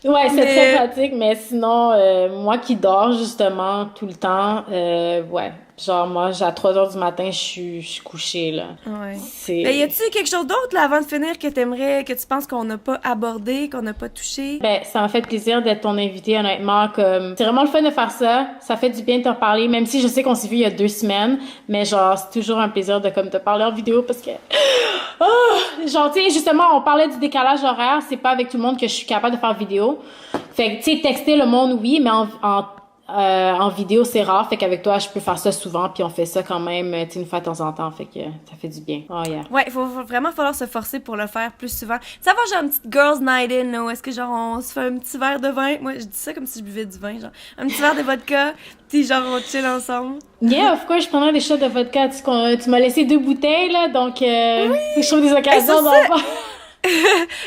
Ouais, c'est Mais- très pratique, mais sinon, moi qui dors justement tout le temps, ouais, genre moi, à 3 heures du matin, je suis couchée, là. Ouais. C'est... Ben, y a-tu quelque chose d'autre, là, avant de finir, que t'aimerais, que tu penses qu'on n'a pas abordé, qu'on n'a pas touché? Ben, ça m'a fait plaisir d'être ton invité, honnêtement, comme, c'est vraiment le fun de faire ça, ça fait du bien de te reparler, même si je sais qu'on s'est vu il y a 2 semaines, mais genre, c'est toujours un plaisir de, comme, te parler en vidéo, parce que, genre, tu sais, justement, on parlait du décalage horaire, c'est pas avec tout le monde que je suis capable de faire vidéo. Fait que, tu sais, texter le monde, oui, mais en vidéo, c'est rare. Fait qu'avec toi, je peux faire ça souvent, puis on fait ça quand même, tu sais, une fois de temps en temps. Fait que ça fait du bien. Oh, yeah. Ouais, faut vraiment falloir se forcer pour le faire plus souvent. Ça va, genre, une petite girls night in, là, où est-ce que, genre, on se fait un petit verre de vin. Moi, je dis ça comme si je buvais du vin, genre. Un petit verre de vodka, puis genre, on chill ensemble. Yeah, of course, je prendrais des shots de vodka. Tu m'as laissé 2 bouteilles, là, donc, je trouve des occasions d'en faire.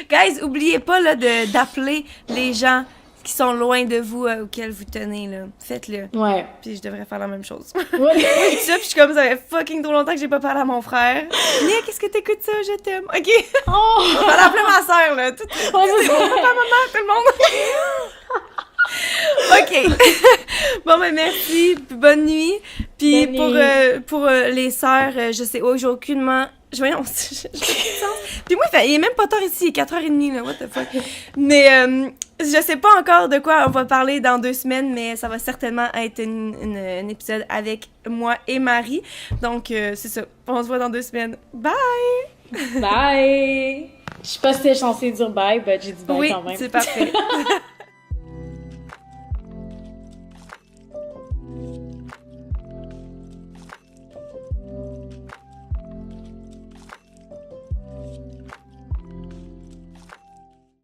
Guys, oubliez pas, là, d'appeler les gens qui sont loin de vous, auxquels vous tenez, là. Faites-le. Ouais. Puis je devrais faire la même chose. Ouais. Je dis ça, puis je suis comme, ça fait fucking trop longtemps que j'ai pas parlé à mon frère. Nia, qu'est-ce que t'écoutes ça? Je t'aime. OK. Oh! On va l'appeler ma soeur, là. Tout, Ouais, c'est ça. papa, maman, tout le monde. OK. Bon, ben merci. Puis bonne nuit. Puis Bonne nuit. pour les sœurs, je sais, j'ai aucunement... Voyons, j'ai pas de sens. Puis moi, il est même pas tard ici, il est 4h30, là, what the fuck. Mais je sais pas encore de quoi on va parler dans 2 semaines, mais ça va certainement être un épisode avec moi et Marie. Donc, c'est ça. On se voit dans 2 semaines. Bye! Bye! Je sais pas si t'es censée dire bye, mais j'ai dit bye Oui, quand même. c'est parfait.